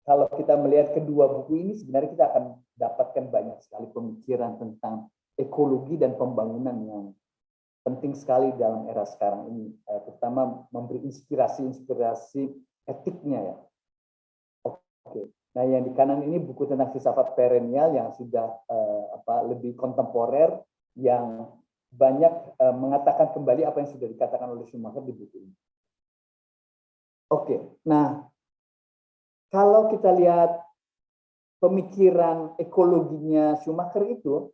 [SPEAKER 1] kalau kita melihat kedua buku ini, sebenarnya kita akan dapatkan banyak sekali pemikiran tentang ekologi dan pembangunan yang penting sekali dalam era sekarang ini, terutama memberi inspirasi etiknya ya. Oke. Nah, yang di kanan ini buku tentang filsafat perennial yang sudah lebih kontemporer, yang banyak mengatakan kembali apa yang sudah dikatakan oleh Schumacher di buku ini. Oke, nah kalau kita lihat pemikiran ekologinya Schumacher itu,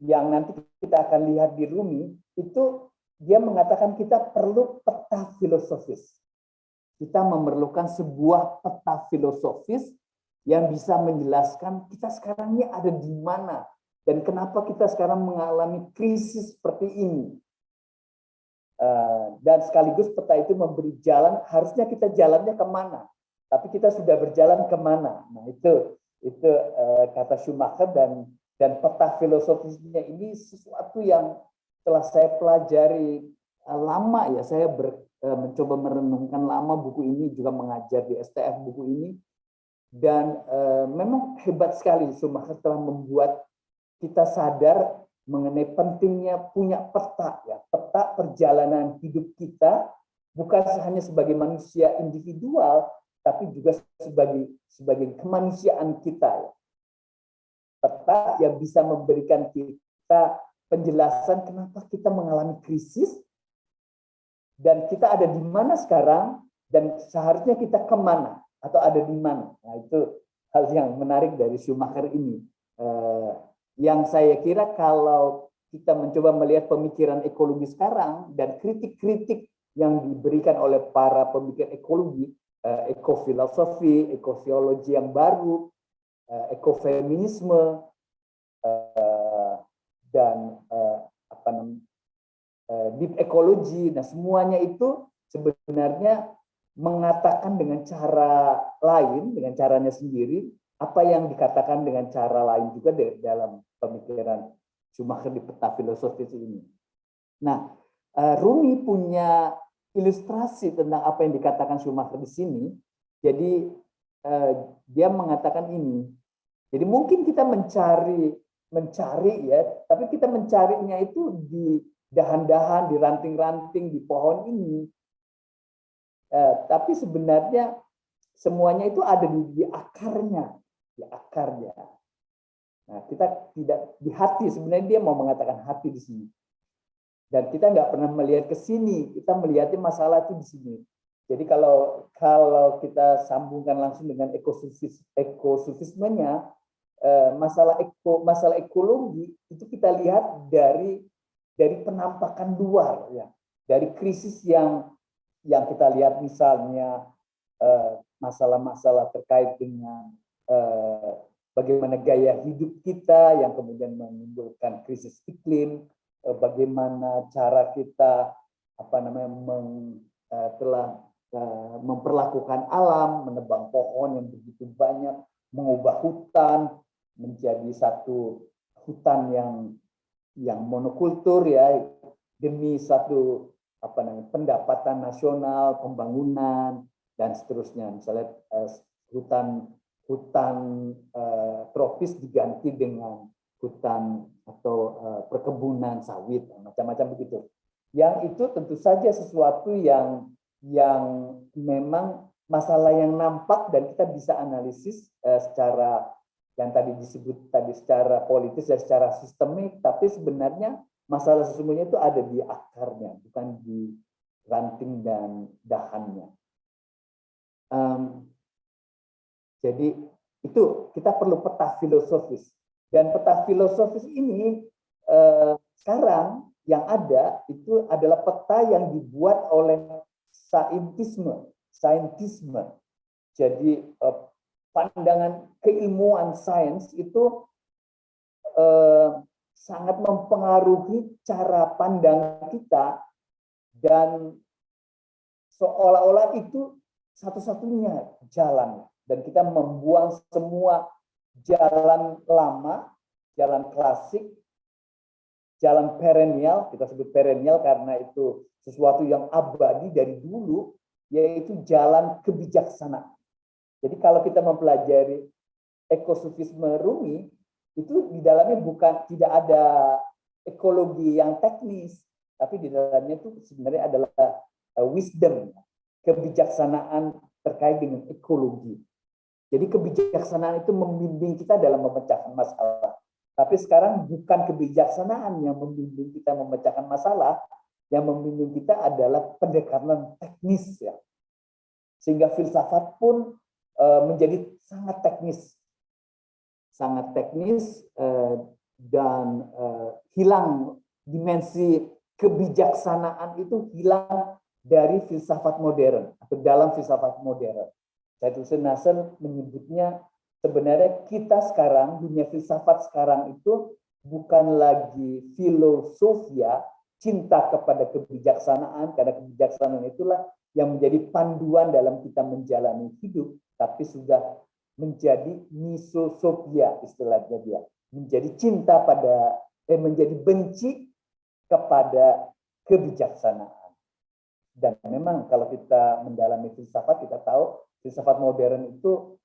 [SPEAKER 1] yang nanti kita akan lihat di Rumi, itu dia mengatakan kita perlu peta filosofis. Kita memerlukan sebuah peta filosofis yang bisa menjelaskan kita sekarang ini ada di mana dan kenapa kita sekarang mengalami krisis seperti ini. Dan sekaligus peta itu memberi jalan, harusnya kita jalannya kemana, tapi kita sudah berjalan kemana. Nah itu kata Schumacher, dan peta filosofisnya ini sesuatu yang telah saya pelajari lama ya. Saya mencoba merenungkan lama buku ini, juga mengajar di STF buku ini, dan memang hebat sekali Schumacher telah membuat kita sadar mengenai pentingnya punya peta ya, peta perjalanan hidup kita, bukan hanya sebagai manusia individual, tapi juga sebagai kemanusiaan kita ya. Peta yang bisa memberikan kita penjelasan kenapa kita mengalami krisis dan kita ada di mana sekarang dan seharusnya kita kemana atau ada di mana. Nah itu hal yang menarik dari Schumacher ini. Yang saya kira kalau kita mencoba melihat pemikiran ekologi sekarang dan kritik-kritik yang diberikan oleh para pemikir ekologi, ekofilosofi, ekososiologi yang baru, ekofeminisme, dan deep ecology, nah semuanya itu sebenarnya mengatakan dengan cara lain, dengan caranya sendiri, apa yang dikatakan dengan cara lain juga dalam pemikiran Schumacher di peta filosofis ini. Nah, Rumi punya ilustrasi tentang apa yang dikatakan Schumacher di sini. Jadi dia mengatakan ini. Jadi mungkin kita mencari ya, tapi kita mencarinya itu di dahan-dahan, di ranting-ranting, di pohon ini. Tapi sebenarnya semuanya itu ada di akarnya, di akarnya. Nah, kita tidak di hati, sebenarnya dia mau mengatakan hati di sini. Dan kita nggak pernah melihat ke sini, kita melihatnya masalah itu di sini. Jadi kalau kita sambungkan langsung dengan ekosofismenya, masalah ekologi itu kita lihat dari penampakan luar ya, dari krisis yang kita lihat, misalnya masalah-masalah terkait dengan bagaimana gaya hidup kita yang kemudian menimbulkan krisis iklim, bagaimana cara kita telah memperlakukan alam, menebang pohon yang begitu banyak, mengubah hutan menjadi satu hutan yang monokultur ya, demi satu pendapatan nasional, pembangunan dan seterusnya. Misalnya hutan tropis diganti dengan hutan atau perkebunan sawit, macam-macam begitu. Yang itu tentu saja sesuatu yang memang masalah yang nampak dan kita bisa analisis secara yang tadi disebut tadi secara politis dan secara sistemik, tapi sebenarnya masalah sesungguhnya itu ada di akarnya, bukan di ranting dan dahannya. Jadi itu kita perlu peta filosofis, dan peta filosofis ini sekarang yang ada itu adalah peta yang dibuat oleh saintisme. Jadi pandangan keilmuan sains itu sangat mempengaruhi cara pandang kita, dan seolah-olah itu satu-satunya jalan, dan kita membuang semua jalan lama, jalan klasik, jalan perennial. Kita sebut perennial karena itu sesuatu yang abadi dari dulu, yaitu jalan kebijaksanaan. Jadi kalau kita mempelajari ekosufisme Rumi, itu di dalamnya tidak ada ekologi yang teknis, tapi di dalamnya itu sebenarnya adalah wisdom, kebijaksanaan terkait dengan ekologi. Jadi kebijaksanaan itu membimbing kita dalam memecahkan masalah. Tapi sekarang bukan kebijaksanaan yang membimbing kita memecahkan masalah, yang membimbing kita adalah pendekatan teknis ya. Sehingga filsafat pun menjadi sangat teknis. Sangat teknis dan hilang dimensi kebijaksanaan itu hilang dari filsafat modern atau dalam filsafat modern. Said Hussein Nasr menyebutnya sebenarnya kita sekarang, dunia filsafat sekarang itu bukan lagi filosofia, cinta kepada kebijaksanaan, karena kebijaksanaan itulah yang menjadi panduan dalam kita menjalani hidup, tapi sudah menjadi misosofia istilahnya dia, menjadi cinta pada menjadi benci kepada kebijaksanaan. Dan memang kalau kita mendalami filsafat, kita tahu filsafat modern itu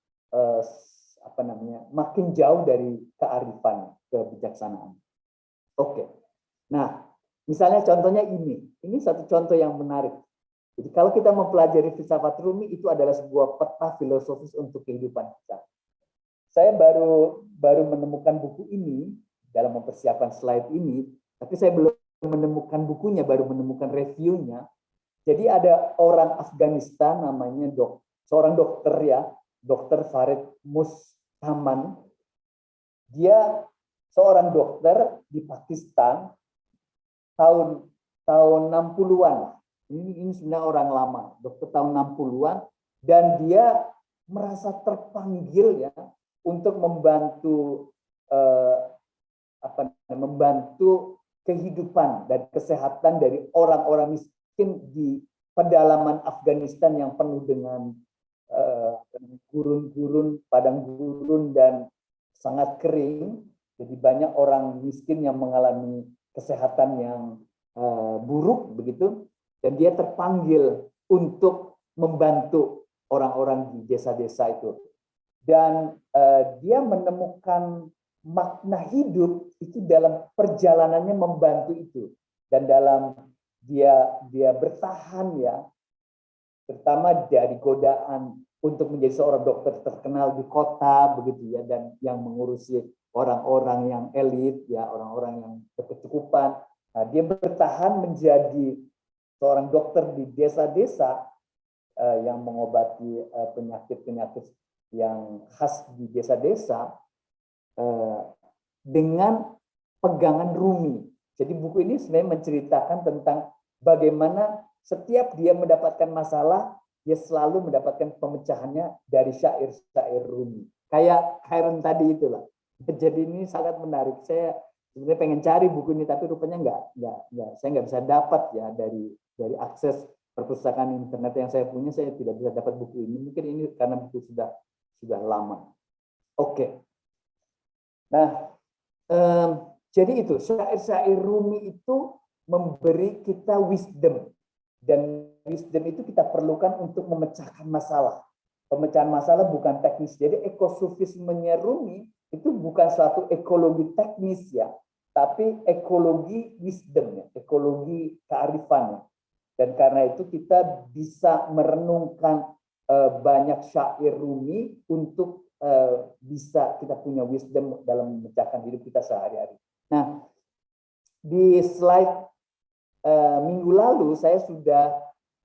[SPEAKER 1] makin jauh dari kearifan, kebijaksanaan. Oke. Nah, misalnya contohnya ini satu contoh yang menarik. Jadi kalau kita mempelajari filsafat Rumi, itu adalah sebuah peta filosofis untuk kehidupan kita. Saya baru menemukan buku ini dalam mempersiapkan slide ini, tapi saya belum menemukan bukunya, baru menemukan reviewnya. Jadi ada orang Afghanistan namanya seorang dokter ya, Dr. Farid Mustaman. Dia seorang dokter di Pakistan tahun 60-an. Ini sebenarnya orang lama, dokter tahun 60-an, dan dia merasa terpanggil ya untuk membantu membantu kehidupan dan kesehatan dari orang-orang miskin di pedalaman Afghanistan yang penuh dengan gurun-gurun, padang gurun dan sangat kering. Jadi banyak orang miskin yang mengalami kesehatan yang buruk begitu, dan dia terpanggil untuk membantu orang-orang di desa-desa itu. Dan dia menemukan makna hidup itu dalam perjalanannya membantu itu, dan dalam dia bertahan ya, terutama dari godaan untuk menjadi seorang dokter terkenal di kota begitu ya, dan yang mengurusi orang-orang yang elit ya, orang-orang yang berkecukupan. Nah, dia bertahan menjadi seorang dokter di desa-desa yang mengobati penyakit-penyakit yang khas di desa-desa dengan pegangan Rumi. Jadi buku ini sebenarnya menceritakan tentang bagaimana setiap dia mendapatkan masalah, dia selalu mendapatkan pemecahannya dari syair-syair Rumi. Kayak Khairan tadi itulah. Jadi ini sangat menarik. Saya sebenarnya pengen cari buku ini, tapi rupanya saya nggak bisa dapat ya dari akses perpustakaan internet yang saya punya. Saya tidak bisa dapat buku ini. Mungkin ini karena buku sudah lama. Oke. Nah, jadi itu syair-syair Rumi itu memberi kita wisdom, dan wisdom itu kita perlukan untuk memecahkan masalah. Pemecahan masalah bukan teknis. Jadi ekosufismenya Rumi itu bukan suatu ekologi teknis ya, tapi ekologi wisdom ya, ekologi kearifan ya. Dan karena itu kita bisa merenungkan banyak syair Rumi untuk bisa kita punya wisdom dalam memecahkan hidup kita sehari-hari. Nah, di slide minggu lalu saya sudah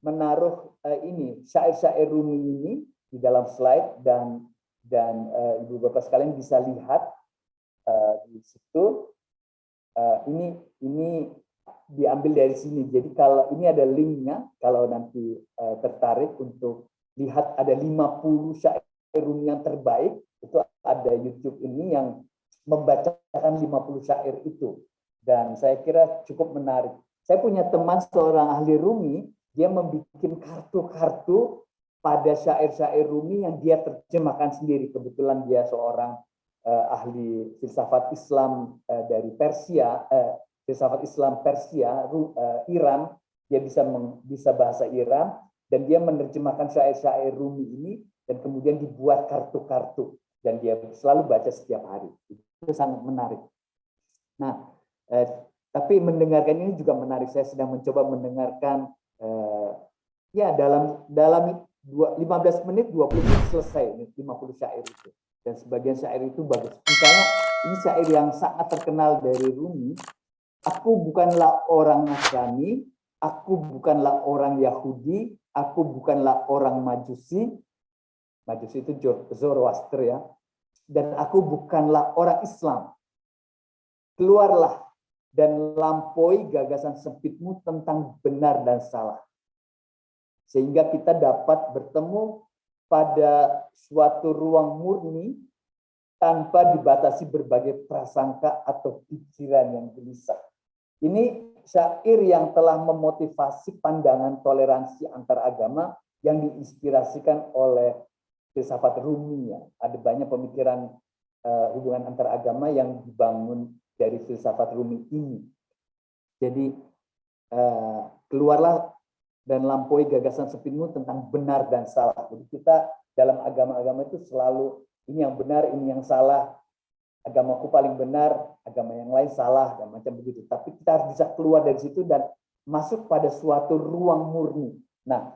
[SPEAKER 1] menaruh ini syair-syair Rumi ini di dalam slide, dan ibu bapak sekalian bisa lihat di situ. Ini diambil dari sini. Jadi kalau ini ada linknya, kalau nanti tertarik untuk lihat ada 50 syair Rumi yang terbaik, itu ada YouTube ini yang membacakan 50 syair itu, dan saya kira cukup menarik. Saya punya teman seorang ahli Rumi, dia membuat kartu-kartu pada syair-syair Rumi yang dia terjemahkan sendiri. Kebetulan dia seorang ahli filsafat Islam dari Persia, filsafat Islam Persia, Iran. Dia bisa bahasa Iran, dan dia menerjemahkan syair-syair Rumi ini dan kemudian dibuat kartu-kartu dan dia selalu baca setiap hari. Itu sangat menarik. Nah, tapi mendengarkan ini juga menarik. Saya sedang mencoba mendengarkan ya dalam 15 menit 20 menit selesai 50 syair itu. Dan sebagian syair itu bagus. Misalnya ini syair yang sangat terkenal dari Rumi. Aku bukanlah orang Nasrani, aku bukanlah orang Yahudi, aku bukanlah orang Majusi. Majusi itu Zoroaster ya. Dan aku bukanlah orang Islam. Keluarlah dan lampaui gagasan sempitmu tentang benar dan salah. Sehingga kita dapat bertemu pada suatu ruang murni tanpa dibatasi berbagai prasangka atau pikiran yang gelisah. Ini syair yang telah memotivasi pandangan toleransi antar agama yang diinspirasikan oleh filsafat Rumi. Ya. Ada banyak pemikiran hubungan antar agama yang dibangun dari filsafat Rumi ini. Jadi keluarlah dan lampaui gagasan sempitmu tentang benar dan salah. Jadi kita dalam agama-agama itu selalu ini yang benar, ini yang salah. Agamaku paling benar, agama yang lain salah, dan macam begitu. Tapi kita harus bisa keluar dari situ dan masuk pada suatu ruang murni. Nah,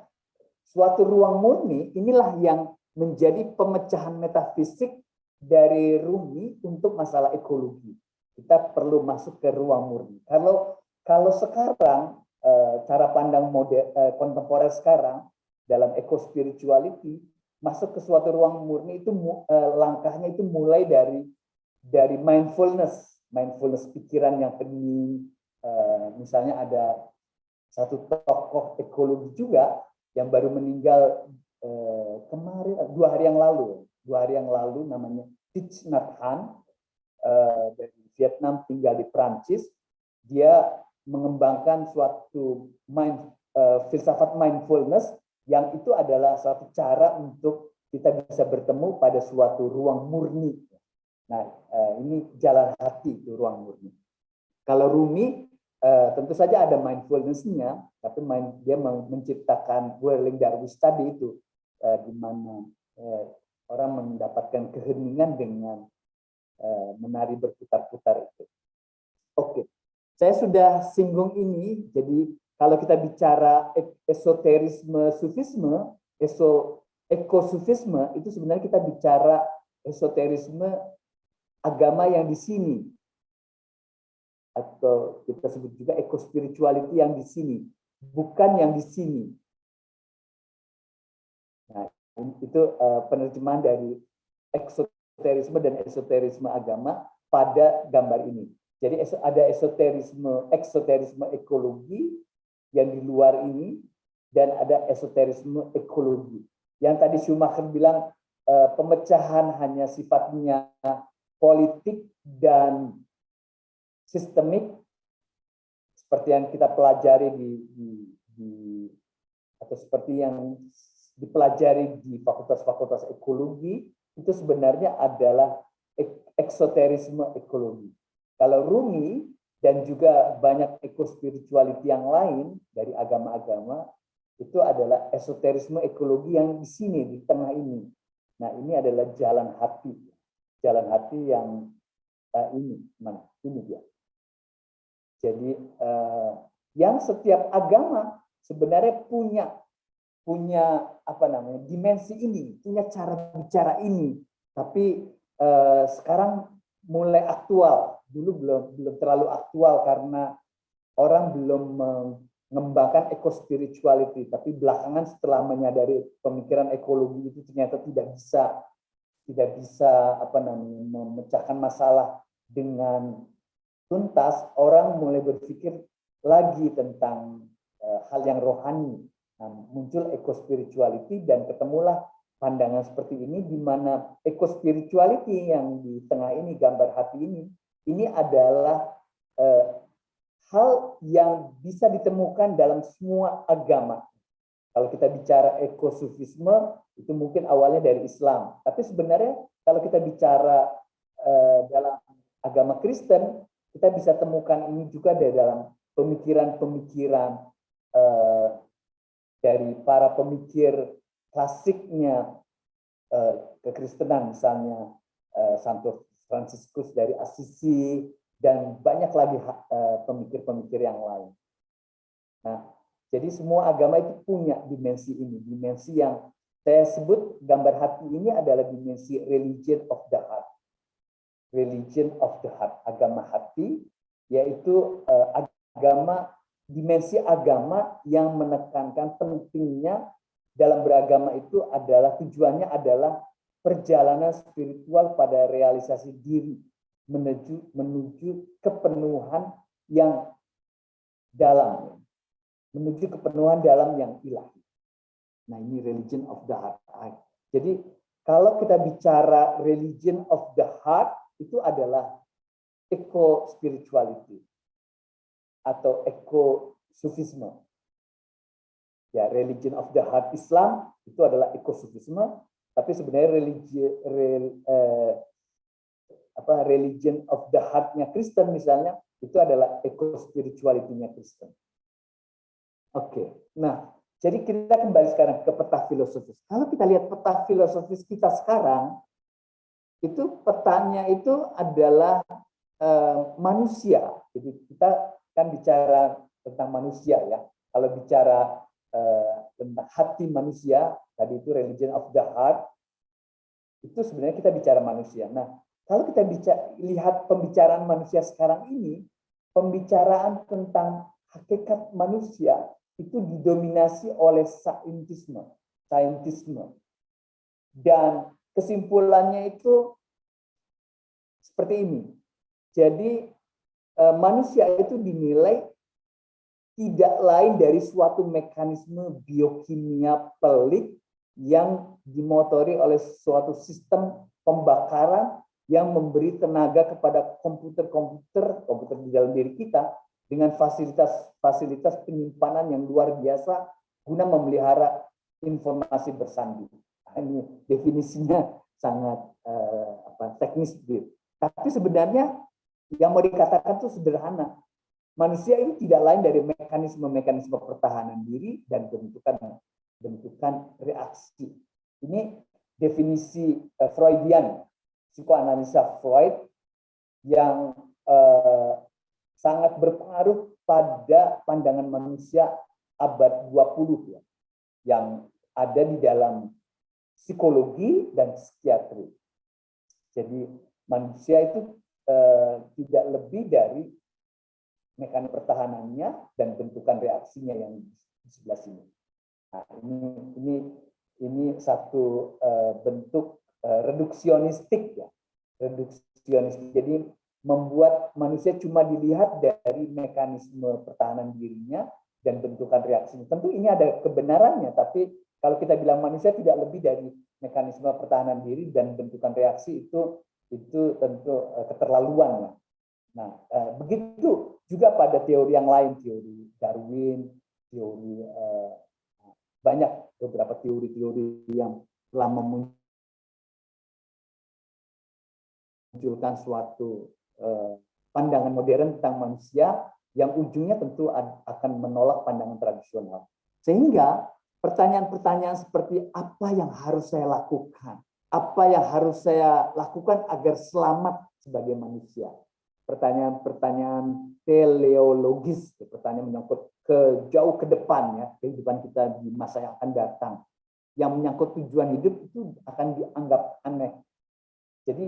[SPEAKER 1] suatu ruang murni inilah yang menjadi pemecahan metafisik dari Rumi untuk masalah ekologi. Kita perlu masuk ke ruang murni. Kalau sekarang cara pandang kontemporer sekarang dalam eco-spirituality masuk ke suatu ruang murni itu langkahnya itu mulai dari mindfulness pikiran yang hening. Misalnya ada satu tokoh ekologi juga yang baru meninggal kemarin 2 hari yang lalu namanya Thich Nhat Hanh dari Vietnam, tinggal di Prancis. Dia mengembangkan suatu filsafat mindfulness yang itu adalah suatu cara untuk kita bisa bertemu pada suatu ruang murni. Nah, ini jalan hati itu ruang murni. Kalau Rumi tentu saja ada mindfulness-nya, tapi dia menciptakan whirling Darwish tadi itu di mana orang mendapatkan keheningan dengan menari berputar-putar itu. Oke. Saya sudah singgung ini, jadi kalau kita bicara esoterisme sufisme, ekosufisme, itu sebenarnya kita bicara esoterisme agama yang di sini. Atau kita sebut juga eco-spirituality yang di sini, bukan yang di sini. Nah, itu penerjemahan dari eksoterisme dan esoterisme agama pada gambar ini. Jadi ada eksoterisme ekologi yang di luar ini, dan ada esoterisme ekologi. Yang tadi Schumacher bilang pemecahan hanya sifatnya politik dan sistemik, seperti yang kita pelajari atau seperti yang dipelajari di fakultas-fakultas ekologi, itu sebenarnya adalah eksoterisme ekologi. Kalau Rumi dan juga banyak eco-spirituality yang lain dari agama-agama, itu adalah esoterisme ekologi yang di sini, di tengah ini. Nah, ini adalah jalan hati. Jalan hati yang ini, mana? Ini dia. Jadi, yang setiap agama sebenarnya punya dimensi ini, punya cara bicara ini. Tapi sekarang mulai aktual. Dulu belum terlalu aktual karena orang belum mengembangkan eco-spirituality, tapi belakangan setelah menyadari pemikiran ekologi itu ternyata tidak bisa memecahkan masalah dengan tuntas, orang mulai berpikir lagi tentang hal yang rohani. Nah, muncul eco-spirituality dan ketemulah pandangan seperti ini, di mana eco-spirituality yang di tengah ini, gambar hati ini adalah hal yang bisa ditemukan dalam semua agama. Kalau kita bicara ekosufisme, itu mungkin awalnya dari Islam. Tapi sebenarnya kalau kita bicara dalam agama Kristen, kita bisa temukan ini juga dari dalam pemikiran-pemikiran dari para pemikir klasiknya kekristenan, misalnya Santo Fransiskus dari Assisi, dan banyak lagi pemikir-pemikir yang lain. Nah, jadi semua agama itu punya dimensi ini, dimensi yang saya sebut gambar hati ini adalah dimensi religion of the heart. Religion of the heart, agama hati, yaitu dimensi agama yang menekankan pentingnya dalam beragama itu adalah tujuannya adalah perjalanan spiritual pada realisasi diri menuju kepenuhan yang dalam, menuju kepenuhan dalam yang ilahi. Nah, ini religion of the heart. Jadi kalau kita bicara religion of the heart, itu adalah eco spirituality atau eco sufisme. Ya, religion of the heart Islam itu adalah eco sufisme, tapi sebenarnya religion of the heart-nya Kristen misalnya itu adalah eco spirituality-nya Kristen. Oke. Nah, jadi kita kembali sekarang ke peta filosofis. Kalau kita lihat peta filosofis kita sekarang, itu petanya itu adalah manusia. Jadi kita kan bicara tentang manusia ya. Kalau bicara tentang hati manusia, tadi itu religion of the heart, itu sebenarnya kita bicara manusia. Nah, kalau kita lihat pembicaraan manusia sekarang ini, pembicaraan tentang hakikat manusia itu didominasi oleh saintisme. Dan kesimpulannya itu seperti ini. Jadi manusia itu dinilai tidak lain dari suatu mekanisme biokimia pelik yang dimotori oleh suatu sistem pembakaran yang memberi tenaga kepada komputer di dalam diri kita dengan fasilitas penyimpanan yang luar biasa guna memelihara informasi bersandi. Nah, ini definisinya sangat teknis, tapi sebenarnya yang mau dikatakan itu sederhana. Manusia ini tidak lain dari mekanisme pertahanan diri dan bentukan reaksi. Ini definisi Freudian, psikoanalisa Freud yang sangat berpengaruh pada pandangan manusia abad 20 ya, yang ada di dalam psikologi dan psikiatri. Jadi manusia itu tidak lebih dari mekanisme pertahanannya dan bentukan reaksinya yang di sebelah sini. Nah, ini satu bentuk reduksionistik ya, reduksionistik. Jadi membuat manusia cuma dilihat dari mekanisme pertahanan dirinya dan bentukan reaksinya. Tentu ini ada kebenarannya, tapi kalau kita bilang manusia tidak lebih dari mekanisme pertahanan diri dan bentukan reaksi itu tentu keterlaluan. Nah, begitu juga pada teori yang lain, teori Darwin, teori banyak beberapa teori-teori yang telah memunculkan suatu pandangan modern tentang manusia yang ujungnya tentu akan menolak pandangan tradisional. Sehingga pertanyaan-pertanyaan seperti apa yang harus saya lakukan? Apa yang harus saya lakukan agar selamat sebagai manusia? Pertanyaan-pertanyaan teleologis, pertanyaan menyangkut jauh ke depan ya, kehidupan kita di masa yang akan datang. Yang menyangkut tujuan hidup itu akan dianggap aneh. Jadi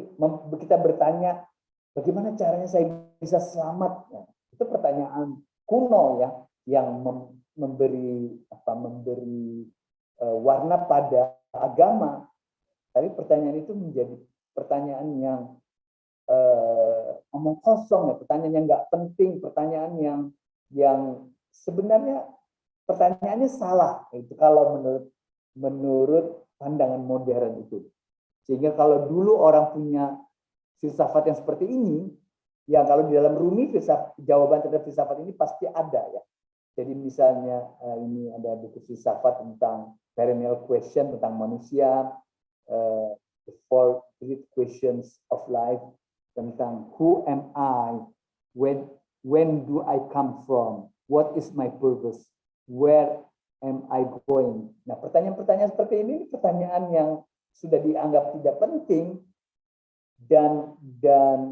[SPEAKER 1] kita bertanya, bagaimana caranya saya bisa selamat? Ya, itu pertanyaan kuno ya, yang memberi warna pada agama. Tapi pertanyaan itu menjadi pertanyaan yang omong kosong ya, pertanyaan yang nggak penting, pertanyaan yang sebenarnya pertanyaannya salah. Itu kalau menurut pandangan modern itu. Sehingga kalau dulu orang punya filsafat yang seperti ini, ya kalau di dalam Rumi jawaban terhadap filsafat ini pasti ada ya. Jadi misalnya ini ada buku filsafat tentang perennial question tentang manusia, the four great questions of life, tentang who am I, when do I come from, what is my purpose, where am I going. Nah, pertanyaan-pertanyaan seperti ini pertanyaan yang sudah dianggap tidak penting, dan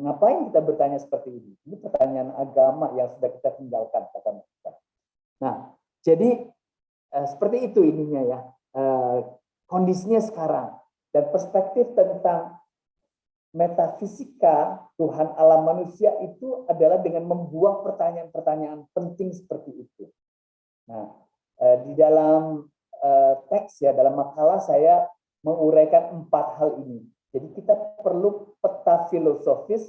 [SPEAKER 1] ngapain kita bertanya seperti ini? Ini pertanyaan agama yang sudah kita tinggalkan, kata mereka. Nah, jadi seperti itu ininya ya, kondisinya sekarang, dan perspektif tentang metafisika Tuhan alam manusia itu adalah dengan membuang pertanyaan-pertanyaan penting seperti itu. Nah, di dalam teks ya, dalam makalah saya menguraikan 4 hal ini. Jadi kita perlu peta filosofis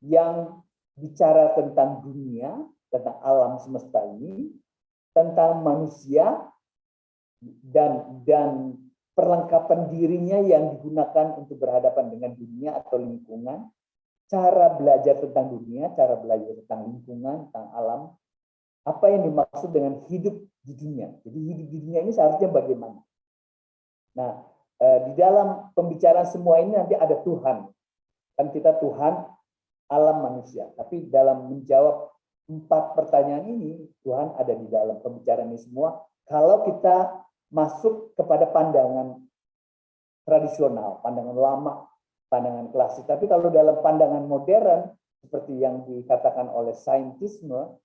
[SPEAKER 1] yang bicara tentang dunia, tentang alam semesta ini, tentang manusia, dan perlengkapan dirinya yang digunakan untuk berhadapan dengan dunia atau lingkungan, cara belajar tentang dunia, cara belajar tentang lingkungan, tentang alam, apa yang dimaksud dengan hidup di dunia. Jadi hidup di dunia ini seharusnya bagaimana? Nah, di dalam pembicaraan semua ini nanti ada Tuhan. Kan kita Tuhan, alam, manusia. Tapi dalam menjawab 4 pertanyaan ini, Tuhan ada di dalam pembicaraan ini semua. Kalau kita masuk kepada pandangan tradisional, pandangan lama, pandangan klasik. Tapi kalau dalam pandangan modern, seperti yang dikatakan oleh saintisme,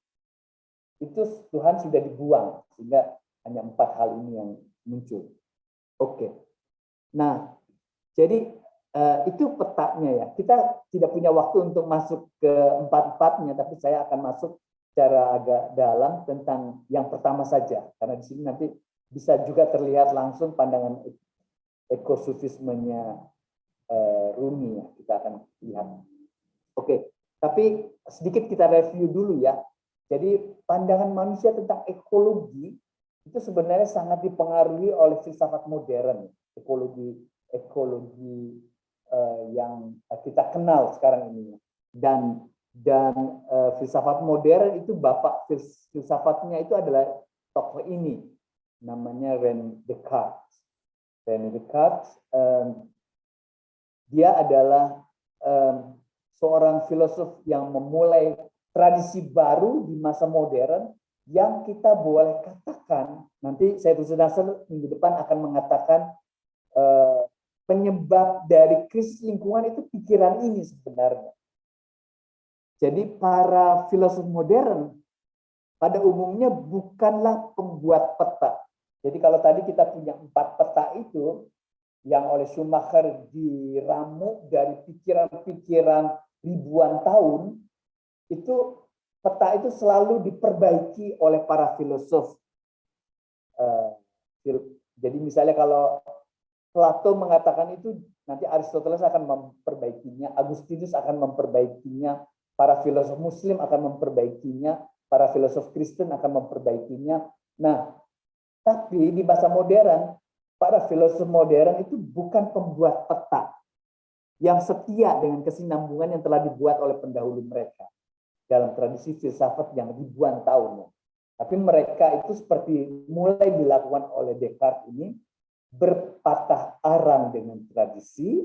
[SPEAKER 1] itu Tuhan sudah dibuang, sehingga hanya 4 hal ini yang muncul. Oke. Nah, jadi itu petanya ya. Kita tidak punya waktu untuk masuk ke 4-4-nya, tapi saya akan masuk secara agak dalam tentang yang pertama saja, karena di sini nanti bisa juga terlihat langsung pandangan ekosufismenya Rumi ya, kita akan lihat. Oke, tapi sedikit kita review dulu ya. Jadi pandangan manusia tentang ekologi itu sebenarnya sangat dipengaruhi oleh filsafat modern, ekologi yang kita kenal sekarang ini. Dan filsafat modern itu bapak filsafatnya itu adalah tokoh ini, namanya René Descartes. René Descartes dia adalah seorang filosof yang memulai tradisi baru di masa modern yang kita boleh katakan, nanti saya Nasr minggu depan akan mengatakan penyebab dari krisis lingkungan itu pikiran ini sebenarnya. Jadi para filosof modern pada umumnya bukanlah pembuat peta. Jadi kalau tadi kita punya 4 peta itu yang oleh Schumacher diramu dari pikiran-pikiran ribuan tahun, itu peta itu selalu diperbaiki oleh para filosof. Jadi misalnya kalau Plato mengatakan itu, nanti Aristoteles akan memperbaikinya, Agustinus akan memperbaikinya, para filosof Muslim akan memperbaikinya, para filosof Kristen akan memperbaikinya. Nah, tapi di masa modern, para filosof modern itu bukan pembuat peta yang setia dengan kesinambungan yang telah dibuat oleh pendahulu mereka dalam tradisi filsafat yang ribuan tahun. Tapi mereka itu seperti mulai dilakukan oleh Descartes ini, berpatah arang dengan tradisi.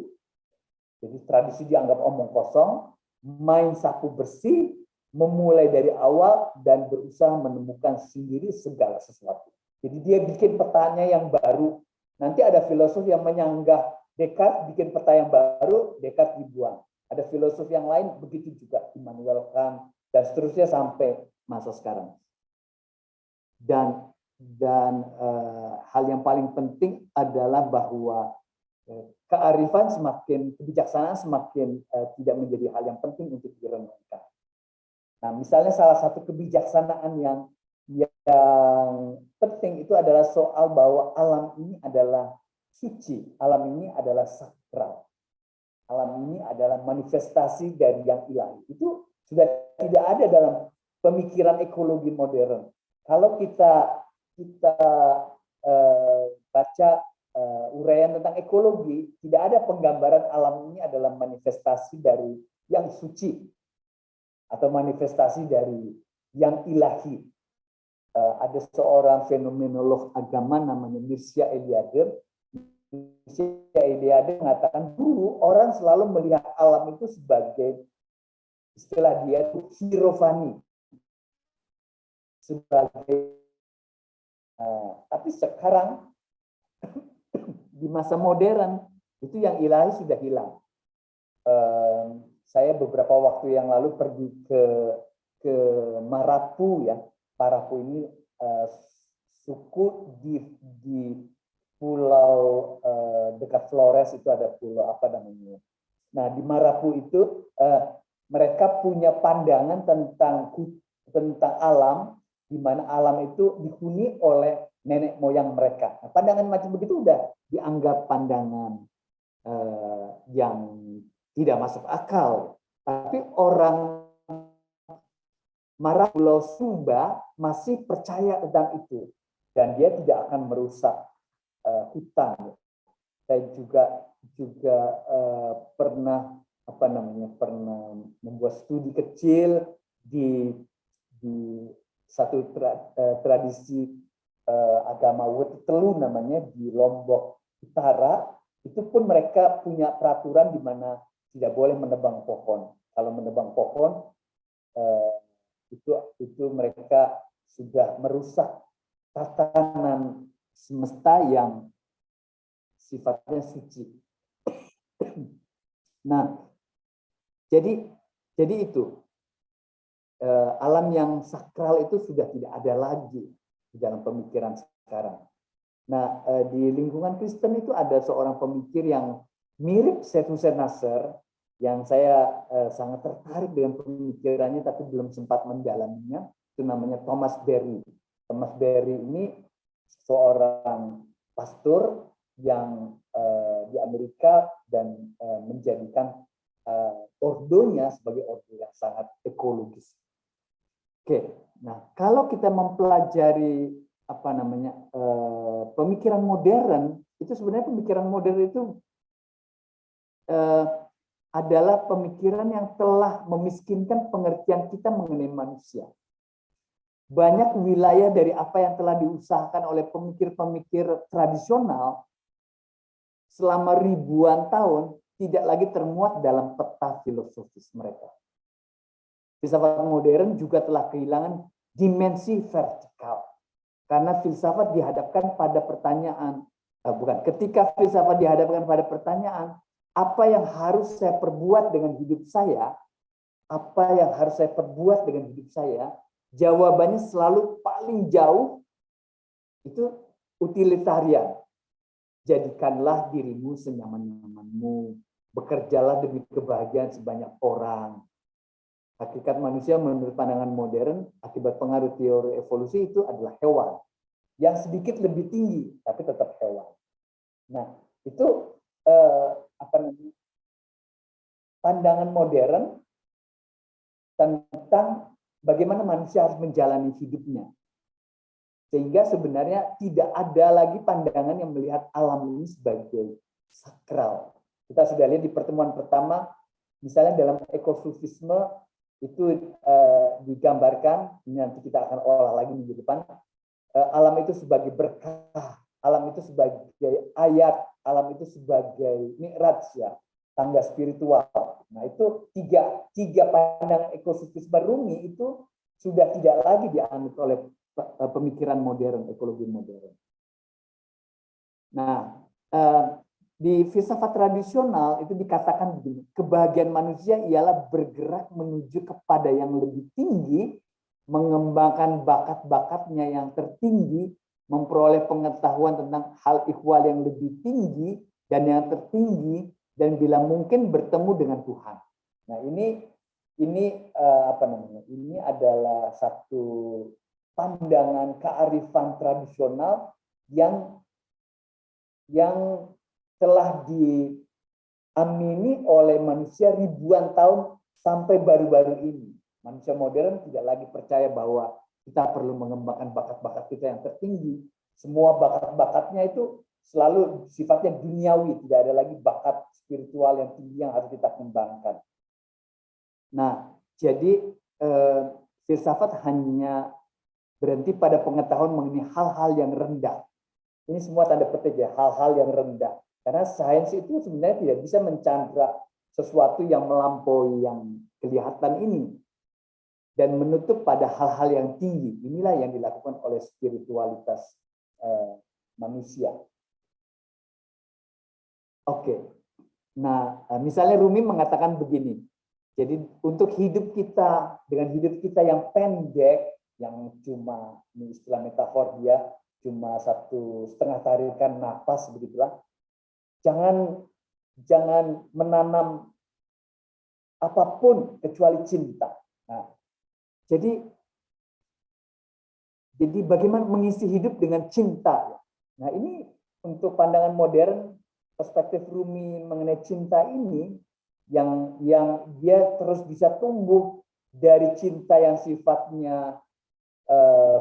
[SPEAKER 1] Jadi tradisi dianggap omong kosong, main sapu bersih, memulai dari awal dan berusaha menemukan sendiri segala sesuatu. Jadi dia bikin petanya yang baru. Nanti ada filosof yang menyanggah Descartes, bikin peta yang baru, Descartes dibuang. Ada filosof yang lain begitu juga, Immanuel Kant dan seterusnya sampai masa sekarang. Dan hal yang paling penting adalah bahwa kearifan kebijaksanaan semakin tidak menjadi hal yang penting untuk direnungkan. Nah, misalnya salah satu kebijaksanaan yang penting itu adalah soal bahwa alam ini adalah suci, alam ini adalah sakral, alam ini adalah manifestasi dari yang ilahi. Itu sudah tidak ada dalam pemikiran ekologi modern. Kalau kita baca uraian tentang ekologi, tidak ada penggambaran alam ini adalah manifestasi dari yang suci atau manifestasi dari yang ilahi. Ada seorang fenomenolog agama namanya Mircea Eliade. Mircea Eliade mengatakan dulu orang selalu melihat alam itu sebagai, istilah dia itu hierofani, sebagai tapi sekarang di masa modern Itu yang ilahi sudah hilang. Saya beberapa waktu yang lalu pergi ke Marapu ya. Marapu ini suku di pulau dekat Flores itu ada pulau apa namanya. Nah di Marapu itu mereka punya pandangan tentang alam, di mana alam itu dihuni oleh nenek moyang mereka. Nah, pandangan macam begitu udah dianggap pandangan yang tidak masuk akal. Tapi orang Marapu Pulau Sumba masih percaya tentang itu, dan dia tidak akan merusak hutan. Saya juga pernah pernah membuat studi kecil di satu tradisi agama Wetutelu namanya di Lombok Utara. Itu pun mereka punya peraturan di mana tidak boleh menebang pohon. Kalau menebang pohon itu mereka sudah merusak tatanan semesta yang sifatnya suci. Nah, jadi itu alam yang sakral itu sudah tidak ada lagi di dalam pemikiran sekarang. Nah, di lingkungan Kristen itu ada seorang pemikir yang mirip Syed Hussein Nasr, yang saya sangat tertarik dengan pemikirannya tapi belum sempat mendalaminya. Itu namanya Thomas Berry. Thomas Berry ini seorang pastor yang di Amerika dan menjadikan ordonya sebagai ordo yang sangat ekologis. Oke, nah kalau kita mempelajari pemikiran modern, itu sebenarnya pemikiran modern itu adalah pemikiran yang telah memiskinkan pengertian kita mengenai manusia. Banyak wilayah dari apa yang telah diusahakan oleh pemikir-pemikir tradisional selama ribuan tahun tidak lagi termuat dalam peta filosofis mereka. Filsafat modern juga telah kehilangan dimensi vertikal. Karena filsafat dihadapkan pada pertanyaan, ketika filsafat dihadapkan pada pertanyaan, apa yang harus saya perbuat dengan hidup saya? Apa yang harus saya perbuat dengan hidup saya? Jawabannya selalu paling jauh itu utilitarian. Jadikanlah dirimu senyaman-nyamanmu, bekerjalah demi kebahagiaan sebanyak orang. Hakikat manusia menurut pandangan modern akibat pengaruh teori evolusi itu adalah hewan yang sedikit lebih tinggi tapi tetap hewan. Nah, itu pandangan modern tentang bagaimana manusia harus menjalani hidupnya. Sehingga sebenarnya tidak ada lagi pandangan yang melihat alam ini sebagai sakral. Kita sudah lihat di pertemuan pertama, misalnya dalam ekosufisme itu digambarkan, nanti kita akan olah lagi minggu depan, alam itu sebagai berkah, alam itu sebagai ayat, alam itu sebagai mi'raj ya, tangga spiritual. Nah itu tiga pandangan ekosufisme Rumi itu sudah tidak lagi dianut oleh pemikiran modern, ekologi modern. Nah, di filsafat tradisional itu dikatakan begini, kebahagiaan manusia ialah bergerak menuju kepada yang lebih tinggi, mengembangkan bakat-bakatnya yang tertinggi, memperoleh pengetahuan tentang hal ihwal yang lebih tinggi dan yang tertinggi, dan bila mungkin bertemu dengan Tuhan. Nah, ini adalah satu pandangan kearifan tradisional yang telah diamini oleh manusia ribuan tahun sampai baru-baru ini. Manusia modern tidak lagi percaya bahwa kita perlu mengembangkan bakat-bakat kita yang tertinggi. Semua bakat-bakatnya itu selalu sifatnya duniawi, tidak ada lagi bakat spiritual yang tinggi yang harus kita kembangkan. Nah, jadi filsafat hanya berhenti pada pengetahuan mengenai hal-hal yang rendah. Ini semua tanda petik ya, hal-hal yang rendah. Karena sains itu sebenarnya tidak bisa mencandra sesuatu yang melampaui yang kelihatan ini. Dan menutup pada hal-hal yang tinggi. Inilah yang dilakukan oleh spiritualitas manusia. Oke. Nah, misalnya Rumi mengatakan begini, jadi untuk hidup kita, dengan hidup kita yang pendek, yang cuma, ini istilah metafor dia, cuma 1,5 tarikan nafas, begitulah, jangan menanam apapun kecuali cinta. Nah, jadi bagaimana mengisi hidup dengan cinta. Nah, ini untuk pandangan modern, perspektif Rumi mengenai cinta ini yang dia terus bisa tumbuh dari cinta yang sifatnya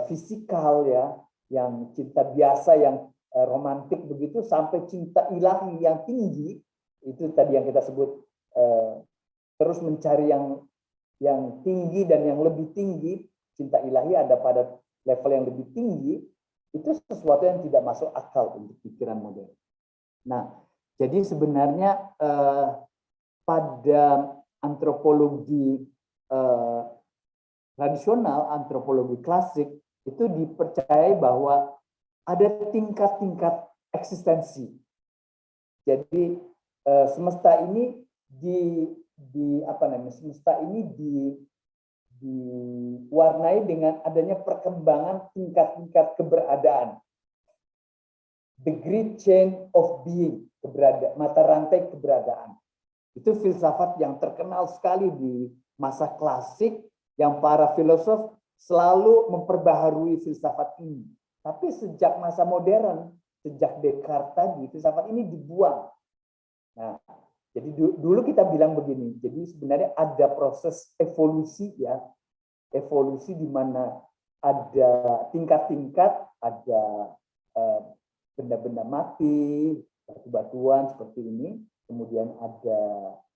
[SPEAKER 1] fisikal ya, yang cinta biasa yang romantik begitu, sampai cinta ilahi yang tinggi, itu tadi yang kita sebut terus mencari yang tinggi dan yang lebih tinggi. Cinta ilahi ada pada level yang lebih tinggi, itu sesuatu yang tidak masuk akal untuk pikiran modern. Nah, jadi sebenarnya pada antropologi tradisional, antropologi klasik, itu dipercayai bahwa ada tingkat-tingkat eksistensi. Jadi semesta ini semesta ini diwarnai dengan adanya perkembangan tingkat-tingkat keberadaan. The great chain of being, mata rantai keberadaan. Itu filsafat yang terkenal sekali di masa klasik, yang para filosof selalu memperbaharui filsafat ini. Tapi sejak masa modern, sejak Descartes tadi, filsafat ini dibuang. Nah, jadi dulu kita bilang begini, jadi sebenarnya ada proses evolusi ya, evolusi di mana ada tingkat-tingkat, ada benda-benda mati, batu-batuan seperti ini, kemudian ada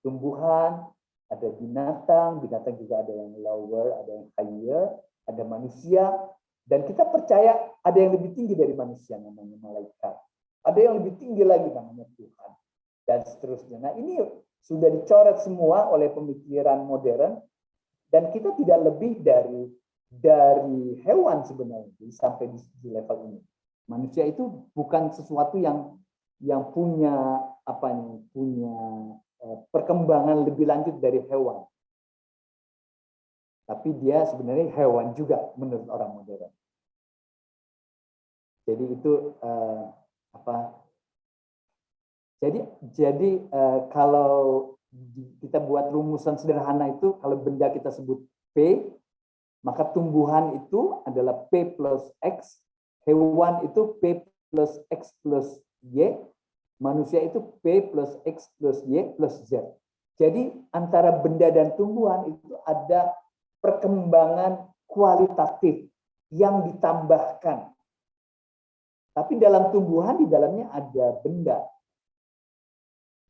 [SPEAKER 1] tumbuhan, ada binatang juga ada yang lower, ada yang higher, ada manusia, dan kita percaya ada yang lebih tinggi dari manusia, namanya malaikat. Ada yang lebih tinggi lagi, namanya Tuhan, dan seterusnya. Nah, ini sudah dicoret semua oleh pemikiran modern, dan kita tidak lebih dari hewan sebenarnya sampai di level ini. Manusia itu bukan sesuatu yang punya perkembangan lebih lanjut dari hewan. Tapi dia sebenarnya hewan juga menurut orang modern. Jadi itu kalau kita buat rumusan sederhana itu, kalau benda kita sebut P, maka tumbuhan itu adalah P plus X, hewan itu P plus X plus Y, manusia itu P plus X plus Y plus Z. Jadi antara benda dan tumbuhan itu ada perkembangan kualitatif yang ditambahkan. Tapi dalam tumbuhan, di dalamnya ada benda.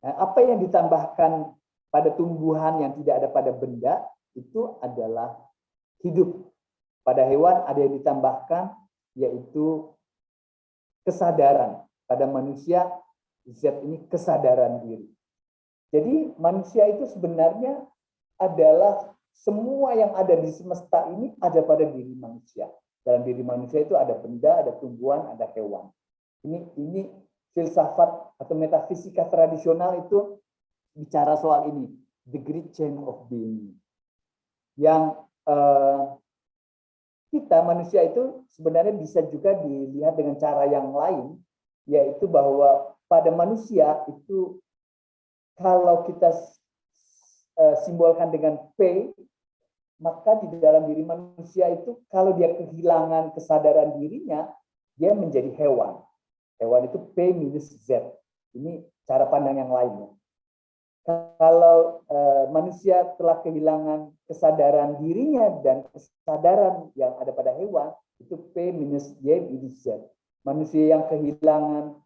[SPEAKER 1] Nah, apa yang ditambahkan pada tumbuhan yang tidak ada pada benda, itu adalah hidup. Pada hewan ada yang ditambahkan, yaitu kesadaran. Pada manusia, Z ini kesadaran diri. Jadi manusia itu sebenarnya adalah semua yang ada di semesta ini ada pada diri manusia. Dalam diri manusia itu ada benda, ada tumbuhan, ada hewan. Ini filsafat atau metafisika tradisional itu bicara soal ini, the great chain of being. Yang kita manusia itu sebenarnya bisa juga dilihat dengan cara yang lain, yaitu bahwa pada manusia itu kalau kita simbolkan dengan P, maka di dalam diri manusia itu kalau dia kehilangan kesadaran dirinya, dia menjadi hewan. Hewan itu P minus Z. Ini cara pandang yang lainnya. Kalau manusia telah kehilangan kesadaran dirinya dan kesadaran yang ada pada hewan, itu P minus Y minus Z. Manusia yang kehilangan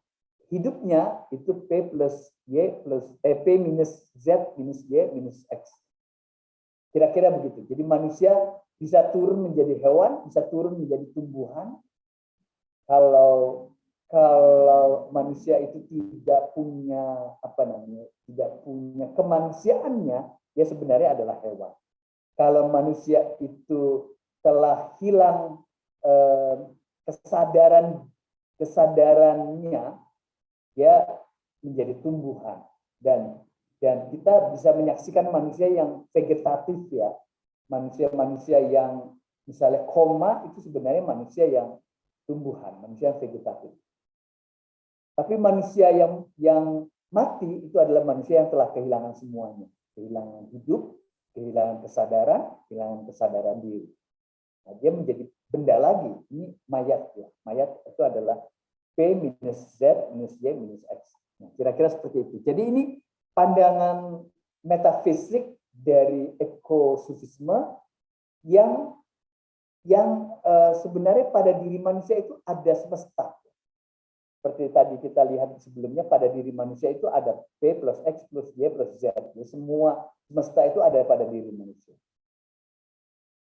[SPEAKER 1] hidupnya itu P plus Y plus P minus Z minus Y minus X. Kira-kira begitu. Jadi manusia bisa turun menjadi hewan, bisa turun menjadi tumbuhan. Kalau manusia itu tidak punya tidak punya kemanusiaannya, dia sebenarnya adalah hewan. Kalau manusia itu telah hilang kesadarannya, dia menjadi tumbuhan. Dan Dan kita bisa menyaksikan manusia yang vegetatif ya, manusia-manusia yang misalnya koma itu sebenarnya manusia yang tumbuhan, manusia yang vegetatif. Tapi manusia yang mati itu adalah manusia yang telah kehilangan semuanya, kehilangan hidup, kehilangan kesadaran diri. Nah, dia menjadi benda lagi. Ini mayat ya. Mayat itu adalah P minus Z minus Y minus X. Nah, kira-kira seperti itu. Jadi ini pandangan metafisik dari ekosufisme yang sebenarnya pada diri manusia itu ada semesta. Seperti tadi kita lihat sebelumnya, pada diri manusia itu ada P plus X plus Y plus Z. Jadi semua semesta itu ada pada diri manusia.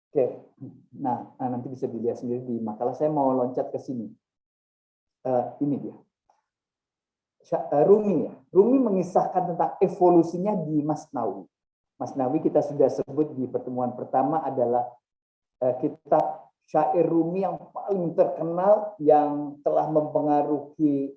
[SPEAKER 1] Oke, nah nanti bisa dilihat sendiri di makalah. Saya mau loncat ke sini. Ini dia. Rumi ya. Rumi mengisahkan tentang evolusinya di Masnawi. Masnawi kita sudah sebut di pertemuan pertama adalah kitab syair Rumi yang paling terkenal yang telah mempengaruhi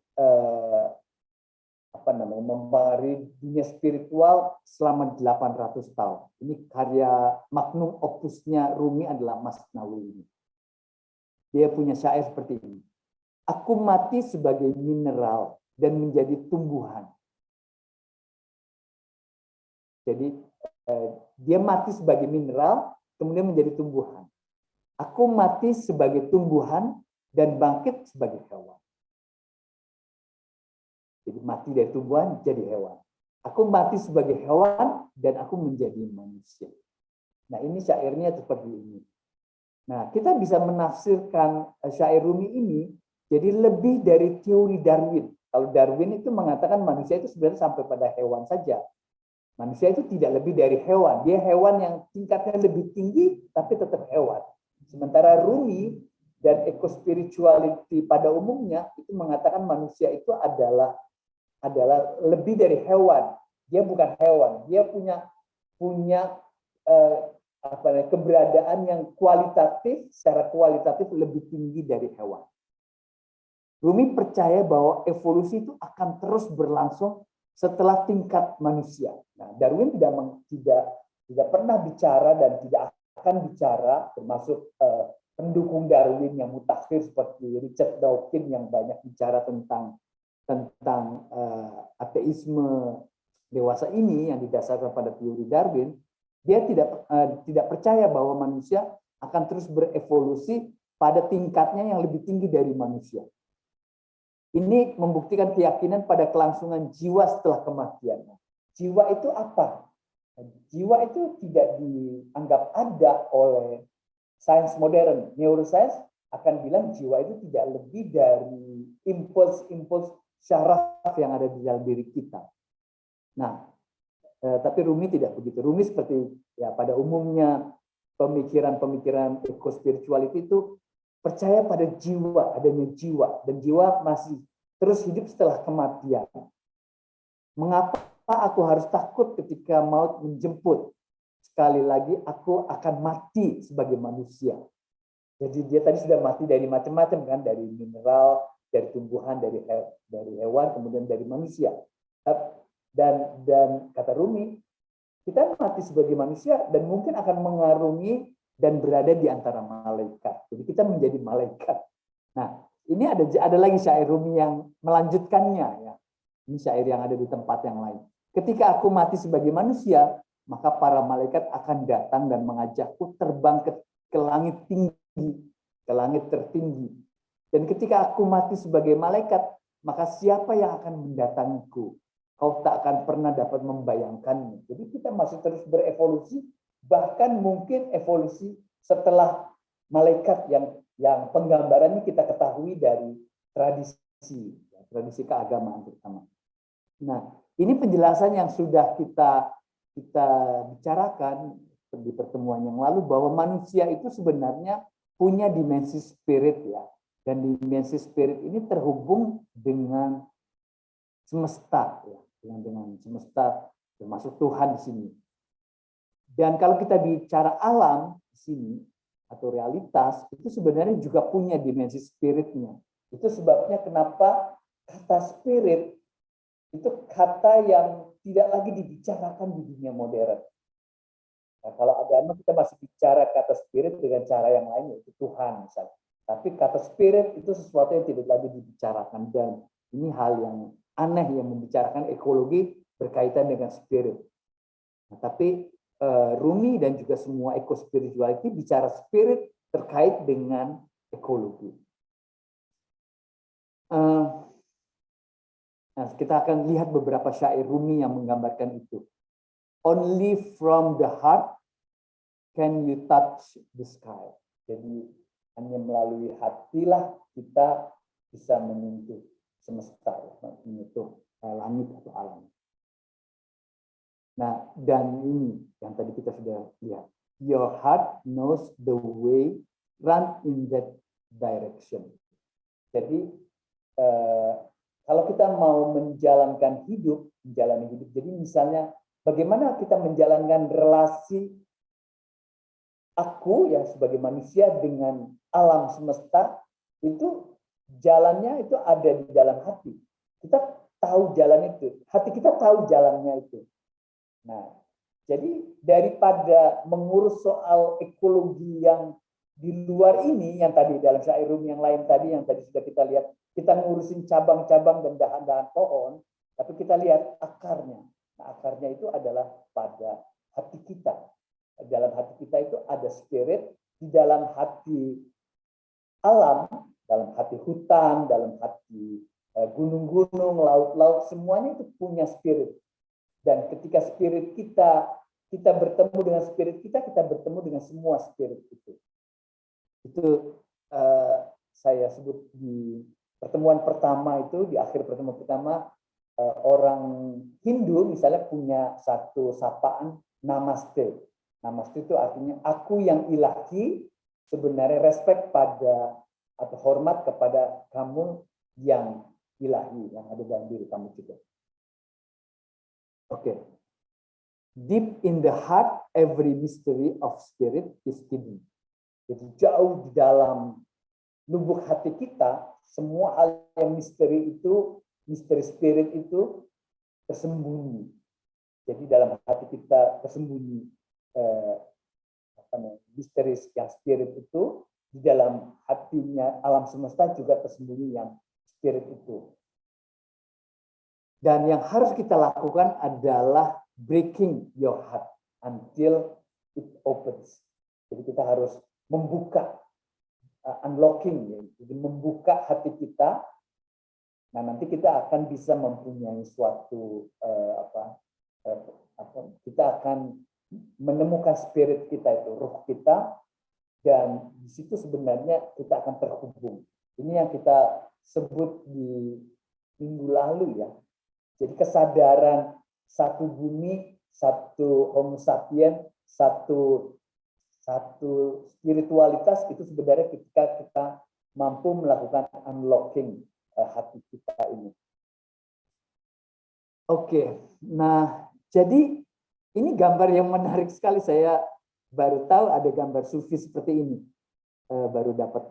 [SPEAKER 1] mempengaruhi dunia spiritual selama 800 tahun. Ini karya magnum opusnya Rumi adalah Masnawi ini. Dia punya syair seperti ini. Aku mati sebagai mineral dan menjadi tumbuhan. Jadi dia mati sebagai mineral, kemudian menjadi tumbuhan. Aku mati sebagai tumbuhan dan bangkit sebagai hewan. Jadi mati dari tumbuhan jadi hewan. Aku mati sebagai hewan dan aku menjadi manusia. Nah ini syairnya seperti ini. Nah kita bisa menafsirkan syair Rumi ini jadi lebih dari teori Darwin. Kalau Darwin itu mengatakan manusia itu sebenarnya sampai pada hewan saja. Manusia itu tidak lebih dari hewan. Dia hewan yang tingkatnya lebih tinggi tapi tetap hewan. Sementara Rumi dan ekospirituality pada umumnya itu mengatakan manusia itu adalah lebih dari hewan. Dia bukan hewan. Dia punya keberadaan yang kualitatif, secara kualitatif lebih tinggi dari hewan. Rumi percaya bahwa evolusi itu akan terus berlangsung setelah tingkat manusia. Nah, Darwin tidak pernah bicara dan tidak akan bicara, termasuk pendukung Darwin yang mutakhir seperti Richard Dawkins yang banyak bicara tentang ateisme dewasa ini yang didasarkan pada teori Darwin. Dia tidak percaya bahwa manusia akan terus berevolusi pada tingkatnya yang lebih tinggi dari manusia. Ini membuktikan keyakinan pada kelangsungan jiwa setelah kematian. Jiwa itu apa? Jiwa itu tidak dianggap ada oleh sains modern. Neuroscience akan bilang jiwa itu tidak lebih dari impuls-impuls syaraf yang ada di dalam diri kita. Nah, tapi Rumi tidak begitu. Rumi seperti ya pada umumnya pemikiran-pemikiran ekospirituality itu percaya pada jiwa, adanya jiwa, dan jiwa masih terus hidup setelah kematian. Mengapa aku harus takut ketika maut menjemput? Sekali lagi, aku akan mati sebagai manusia. Jadi dia tadi sudah mati dari macam-macam kan, dari mineral, dari tumbuhan, dari hewan, kemudian dari manusia. Dan kata Rumi, kita mati sebagai manusia dan mungkin akan mengarungi dan berada di antara malaikat. Jadi kita menjadi malaikat. Nah, ini ada lagi syair Rumi yang melanjutkannya ya. Ini syair yang ada di tempat yang lain. Ketika aku mati sebagai manusia, maka para malaikat akan datang dan mengajakku terbang ke langit tinggi, ke langit tertinggi. Dan ketika aku mati sebagai malaikat, maka siapa yang akan mendatangiku? Kau tak akan pernah dapat membayangkannya. Jadi kita masih terus berevolusi, bahkan mungkin evolusi setelah malaikat yang penggambarannya kita ketahui dari tradisi keagamaan terutama. Nah, ini penjelasan yang sudah kita bicarakan di pertemuan yang lalu bahwa manusia itu sebenarnya punya dimensi spirit ya. Dan dimensi spirit ini terhubung dengan semesta ya, dengan semesta termasuk Tuhan di sini. Dan kalau kita bicara alam di sini atau realitas itu sebenarnya juga punya dimensi spiritnya. Itu sebabnya kenapa kata spirit itu kata yang tidak lagi dibicarakan di dunia modern. Nah, kalau agama kita masih bicara kata spirit dengan cara yang lain, yaitu Tuhan misalnya. Tapi kata spirit itu sesuatu yang tidak lagi dibicarakan, dan ini hal yang aneh yang membicarakan ekologi berkaitan dengan spirit. Nah, tapi Rumi dan juga semua ekospirituality bicara spirit terkait dengan ekologi. Nah, kita akan lihat beberapa syair Rumi yang menggambarkan itu. Only from the heart can you touch the sky. Jadi hanya melalui hatilah kita bisa menyentuh semesta, menyentuh langit atau alam. Nah, dan ini yang tadi kita sudah lihat. Your heart knows the way, run in that direction. Jadi kalau kita mau menjalani hidup, jadi misalnya bagaimana kita menjalankan relasi aku yang sebagai manusia dengan alam semesta, itu jalannya itu ada di dalam hati. Kita tahu jalan itu, hati kita tahu jalannya itu. Nah, jadi daripada mengurus soal ekologi yang di luar ini, yang tadi dalam syair Rumi yang lain tadi, yang tadi sudah kita lihat, kita ngurusin cabang-cabang dan dahan-dahan pohon, tapi kita lihat akarnya. Nah, akarnya itu adalah pada hati kita. Dalam hati kita itu ada spirit, di dalam hati alam, dalam hati hutan, dalam hati gunung-gunung, laut-laut, semuanya itu punya spirit. Dan ketika spirit kita bertemu dengan spirit kita bertemu dengan semua spirit itu. Itu saya sebut di pertemuan pertama itu, di akhir pertemuan pertama, orang Hindu misalnya punya satu sapaan namaste. Namaste itu artinya aku yang ilahi, sebenarnya respect pada atau hormat kepada kamu yang ilahi, yang ada dalam diri kamu juga. Oke. Deep in the heart, every mystery of spirit is hidden. Jadi jauh di dalam lubuk hati kita, semua hal yang misteri itu, misteri spirit itu tersembunyi. Jadi dalam hati kita tersembunyi misteri yang spirit itu, di dalam hatinya alam semesta juga tersembunyi yang spirit itu. Dan yang harus kita lakukan adalah breaking your heart until it opens. Jadi kita harus membuka, unlocking, jadi membuka hati kita. Nah, nanti kita akan bisa mempunyai suatu kita akan menemukan spirit kita itu, ruh kita, dan di situ sebenarnya kita akan terhubung. Ini yang kita sebut di minggu lalu ya. Jadi kesadaran satu bumi, satu homo sapien, satu spiritualitas itu sebenarnya ketika kita mampu melakukan unlocking hati kita ini. Oke, nah jadi ini gambar yang menarik sekali. Saya baru tahu ada gambar sufi seperti ini. Baru dapat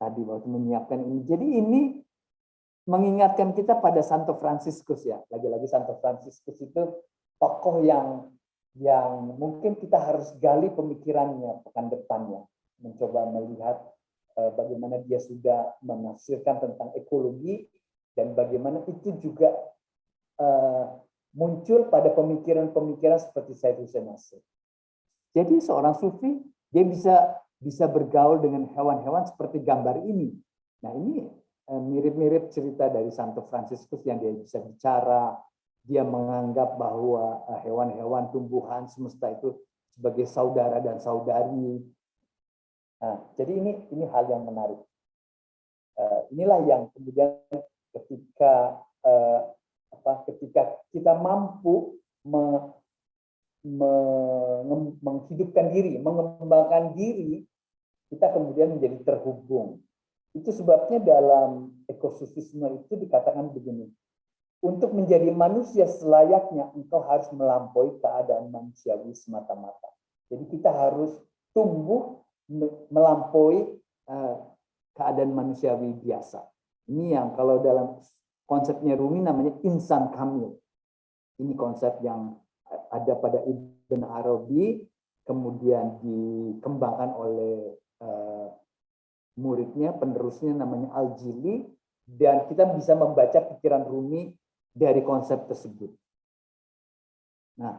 [SPEAKER 1] tadi waktu menyiapkan ini. Jadi ini mengingatkan kita pada Santo Fransiskus ya. Lagi-lagi Santo Fransiskus itu tokoh yang mungkin kita harus gali pemikirannya pekan depannya. Mencoba melihat bagaimana dia sudah menafsirkan tentang ekologi dan bagaimana itu juga muncul pada pemikiran-pemikiran seperti Syed Hussein Nasr. Jadi seorang sufi dia bisa bergaul dengan hewan-hewan seperti gambar ini. Nah, ini mirip-mirip cerita dari Santo Fransiskus yang dia bisa bicara, dia menganggap bahwa hewan-hewan, tumbuhan, semesta itu sebagai saudara dan saudari. Nah, jadi ini hal yang menarik. Inilah yang kemudian ketika kita mampu menghidupkan diri, mengembangkan diri, kita kemudian menjadi terhubung. Itu sebabnya dalam ekosufisme itu dikatakan begini, untuk menjadi manusia selayaknya engkau harus melampaui keadaan manusiawi semata-mata. Jadi kita harus tumbuh melampaui keadaan manusiawi biasa. Ini yang kalau dalam konsepnya Rumi namanya insan kamil. Ini konsep yang ada pada Ibn Arabi, kemudian dikembangkan oleh muridnya, penerusnya namanya Al-Jili, dan kita bisa membaca pikiran Rumi dari konsep tersebut. Nah,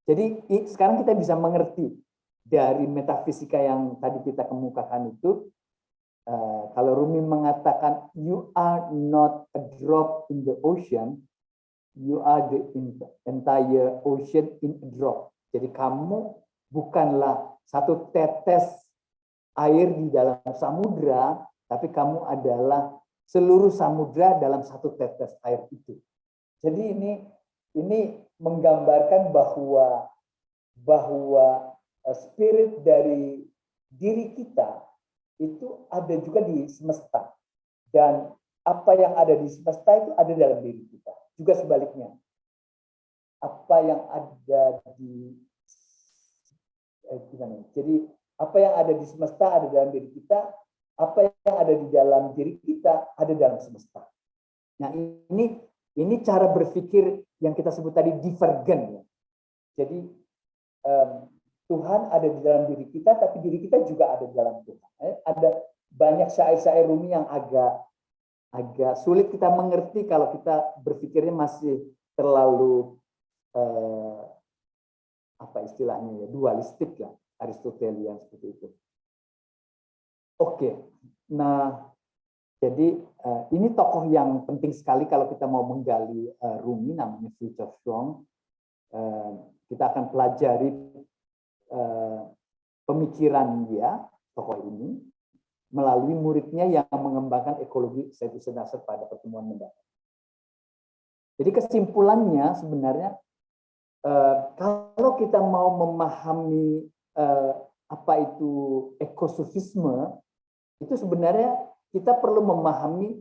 [SPEAKER 1] jadi sekarang kita bisa mengerti dari metafisika yang tadi kita kemukakan itu, kalau Rumi mengatakan you are not a drop in the ocean, you are the entire ocean in a drop. Jadi kamu bukanlah satu tetes air di dalam samudra, tapi kamu adalah seluruh samudra dalam satu tetes air itu. Jadi ini menggambarkan bahwa spirit dari diri kita itu ada juga di semesta, dan apa yang ada di semesta itu ada dalam diri kita. Juga sebaliknya, apa yang ada di jadi apa yang ada di semesta ada dalam diri kita, apa yang ada di dalam diri kita ada dalam semesta. Nah, ini cara berpikir yang kita sebut tadi divergen ya. Jadi Tuhan ada di dalam diri kita, tapi diri kita juga ada di dalam Tuhan. Ada banyak syair-syair Rumi yang agak sulit kita mengerti kalau kita berpikirnya masih terlalu apa istilahnya ya, dualistik lah, Aristotelian seperti itu. Oke, nah jadi ini tokoh yang penting sekali kalau kita mau menggali Rumi, namanya Fritjof Schuon. Kita akan pelajari pemikiran dia, tokoh ini, melalui muridnya yang mengembangkan ekologi Said Nasr pada pertemuan mendatang. Jadi kesimpulannya sebenarnya kalau kita mau memahami apa itu ekosofisme, itu sebenarnya kita perlu memahami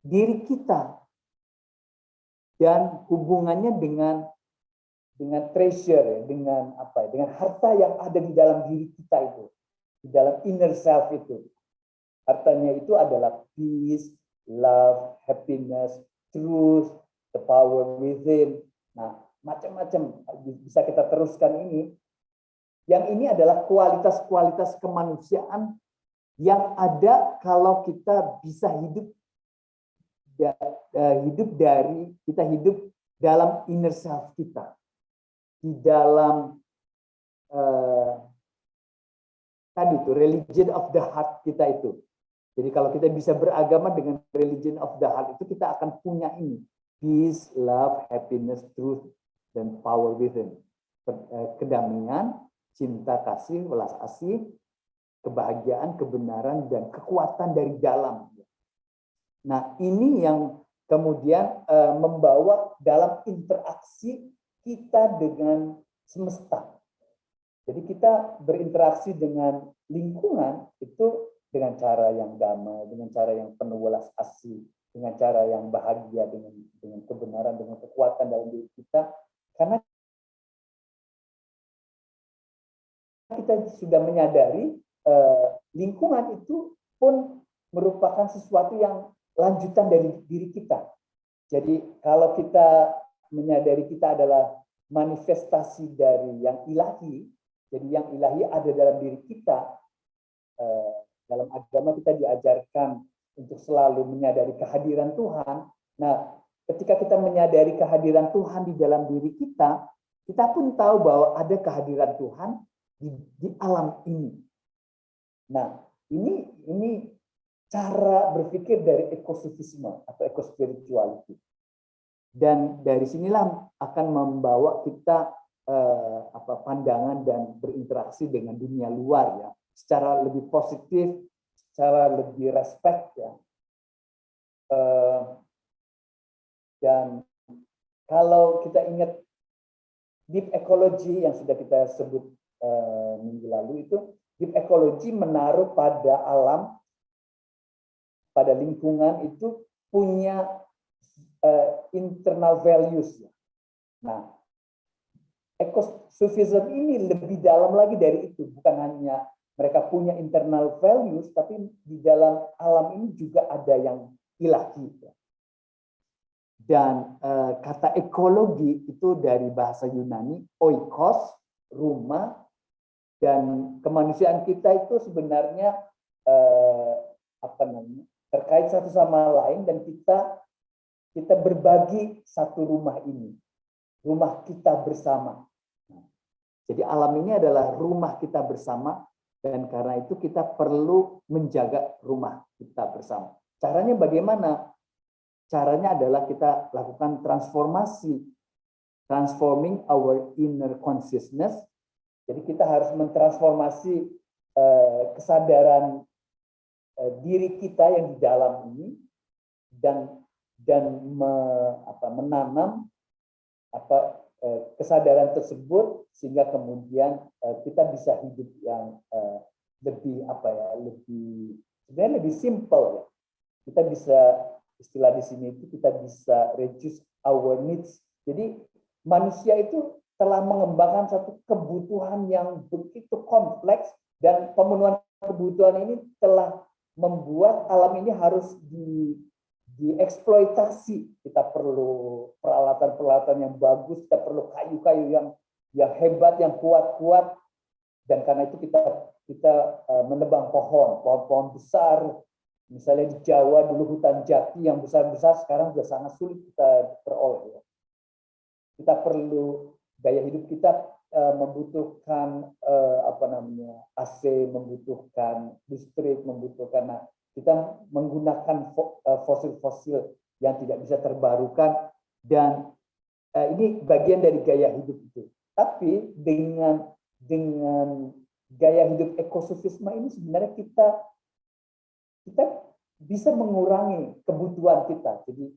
[SPEAKER 1] diri kita dan hubungannya dengan treasure, dengan apa? Dengan harta yang ada di dalam diri kita itu, di dalam inner self itu. Hartanya itu adalah peace, love, happiness, truth, the power within. Nah, macam-macam bisa kita teruskan ini. Yang ini adalah kualitas-kualitas kemanusiaan yang ada kalau kita bisa hidup dalam inner self kita, di dalam tadi itu religion of the heart kita itu. Jadi kalau kita bisa beragama dengan religion of the heart itu, kita akan punya ini peace, love, happiness, truth, dan power within. Kedamaian, cinta, kasih, welas asih, kebahagiaan, kebenaran, dan kekuatan dari dalam. Nah, ini yang kemudian membawa dalam interaksi kita dengan semesta. Jadi kita berinteraksi dengan lingkungan itu dengan cara yang damai, dengan cara yang penuh welas asih, dengan cara yang bahagia, dengan kebenaran, dengan kekuatan dalam diri kita. Karena kita sudah menyadari lingkungan itu pun merupakan sesuatu yang lanjutan dari diri kita. Jadi kalau kita menyadari kita adalah manifestasi dari yang ilahi, jadi yang ilahi ada dalam diri kita. Dalam agama kita diajarkan untuk selalu menyadari kehadiran Tuhan. Nah, ketika kita menyadari kehadiran Tuhan di dalam diri kita, kita pun tahu bahwa ada kehadiran Tuhan di alam ini. Nah, ini cara berpikir dari ekosofisme atau ekospirituality. Dan dari sinilah akan membawa kita pandangan dan berinteraksi dengan dunia luar ya, secara lebih positif, secara lebih respect ya. Dan kalau kita ingat deep ecology yang sudah kita sebut minggu lalu itu, deep ecology menaruh pada alam, pada lingkungan itu punya internal values. Nah, ekosofism ini lebih dalam lagi dari itu, bukan hanya mereka punya internal values, tapi di dalam alam ini juga ada yang ilahi. Dan kata ekologi itu dari bahasa Yunani, oikos, rumah, dan kemanusiaan kita itu sebenarnya terkait satu sama lain, dan kita berbagi satu rumah ini, rumah kita bersama. Jadi alam ini adalah rumah kita bersama, dan karena itu kita perlu menjaga rumah kita bersama. Caranya bagaimana? Caranya adalah kita lakukan transformasi, transforming our inner consciousness. Jadi kita harus mentransformasi kesadaran diri kita yang di dalam ini, dan menanam kesadaran tersebut sehingga kemudian kita bisa hidup yang sebenarnya lebih simple ya. Kita bisa, istilah di sini itu, kita bisa reduce our needs. Jadi manusia itu telah mengembangkan satu kebutuhan yang begitu kompleks, dan pemenuhan kebutuhan ini telah membuat alam ini harus dieksploitasi. Kita perlu peralatan-peralatan yang bagus, kita perlu kayu-kayu yang hebat, yang kuat-kuat, dan karena itu kita menebang pohon besar. Misalnya di Jawa dulu hutan jati yang besar-besar sekarang sudah sangat sulit kita peroleh. Kita perlu, gaya hidup kita membutuhkan AC, membutuhkan listrik, membutuhkan. Kita menggunakan fosil-fosil yang tidak bisa terbarukan, dan ini bagian dari gaya hidup itu. Tapi dengan gaya hidup ekosofisme ini sebenarnya kita bisa mengurangi kebutuhan kita. Jadi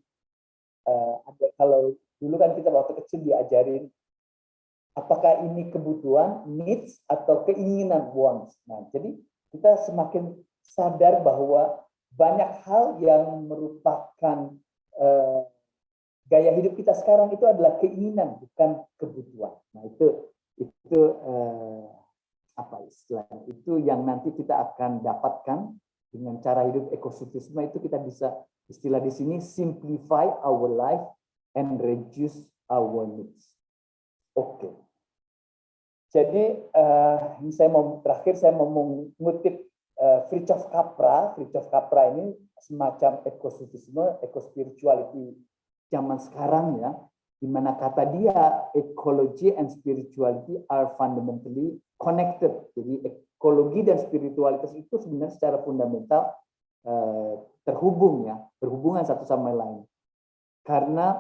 [SPEAKER 1] kalau dulu kan kita waktu kecil diajarin apakah ini kebutuhan, needs, atau keinginan, wants. Nah, jadi kita semakin sadar bahwa banyak hal yang merupakan gaya hidup kita sekarang itu adalah keinginan, bukan kebutuhan. Nah, itu istilahnya? Itu yang nanti kita akan dapatkan dengan cara hidup ekosofisme. Itu kita bisa, istilah di sini, simplify our life and reduce our needs. Oke. Jadi ini saya mau mengutip Fritjof Capra. Fritjof Capra ini semacam ekosofisme, ekospirituality zaman sekarang ya, di mana kata dia ecology and spirituality are fundamentally connected. Jadi ekologi dan spiritualitas itu sebenarnya secara fundamental berhubungan satu sama lain. Karena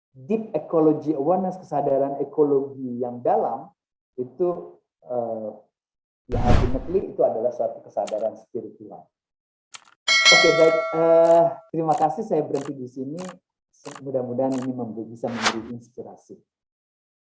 [SPEAKER 1] deep ecology awareness, kesadaran ekologi yang dalam itu ya ultimately itu adalah suatu kesadaran spiritual. Oke, baik. Terima kasih, saya berhenti di sini. Mudah-mudahan ini bisa memberi inspirasi.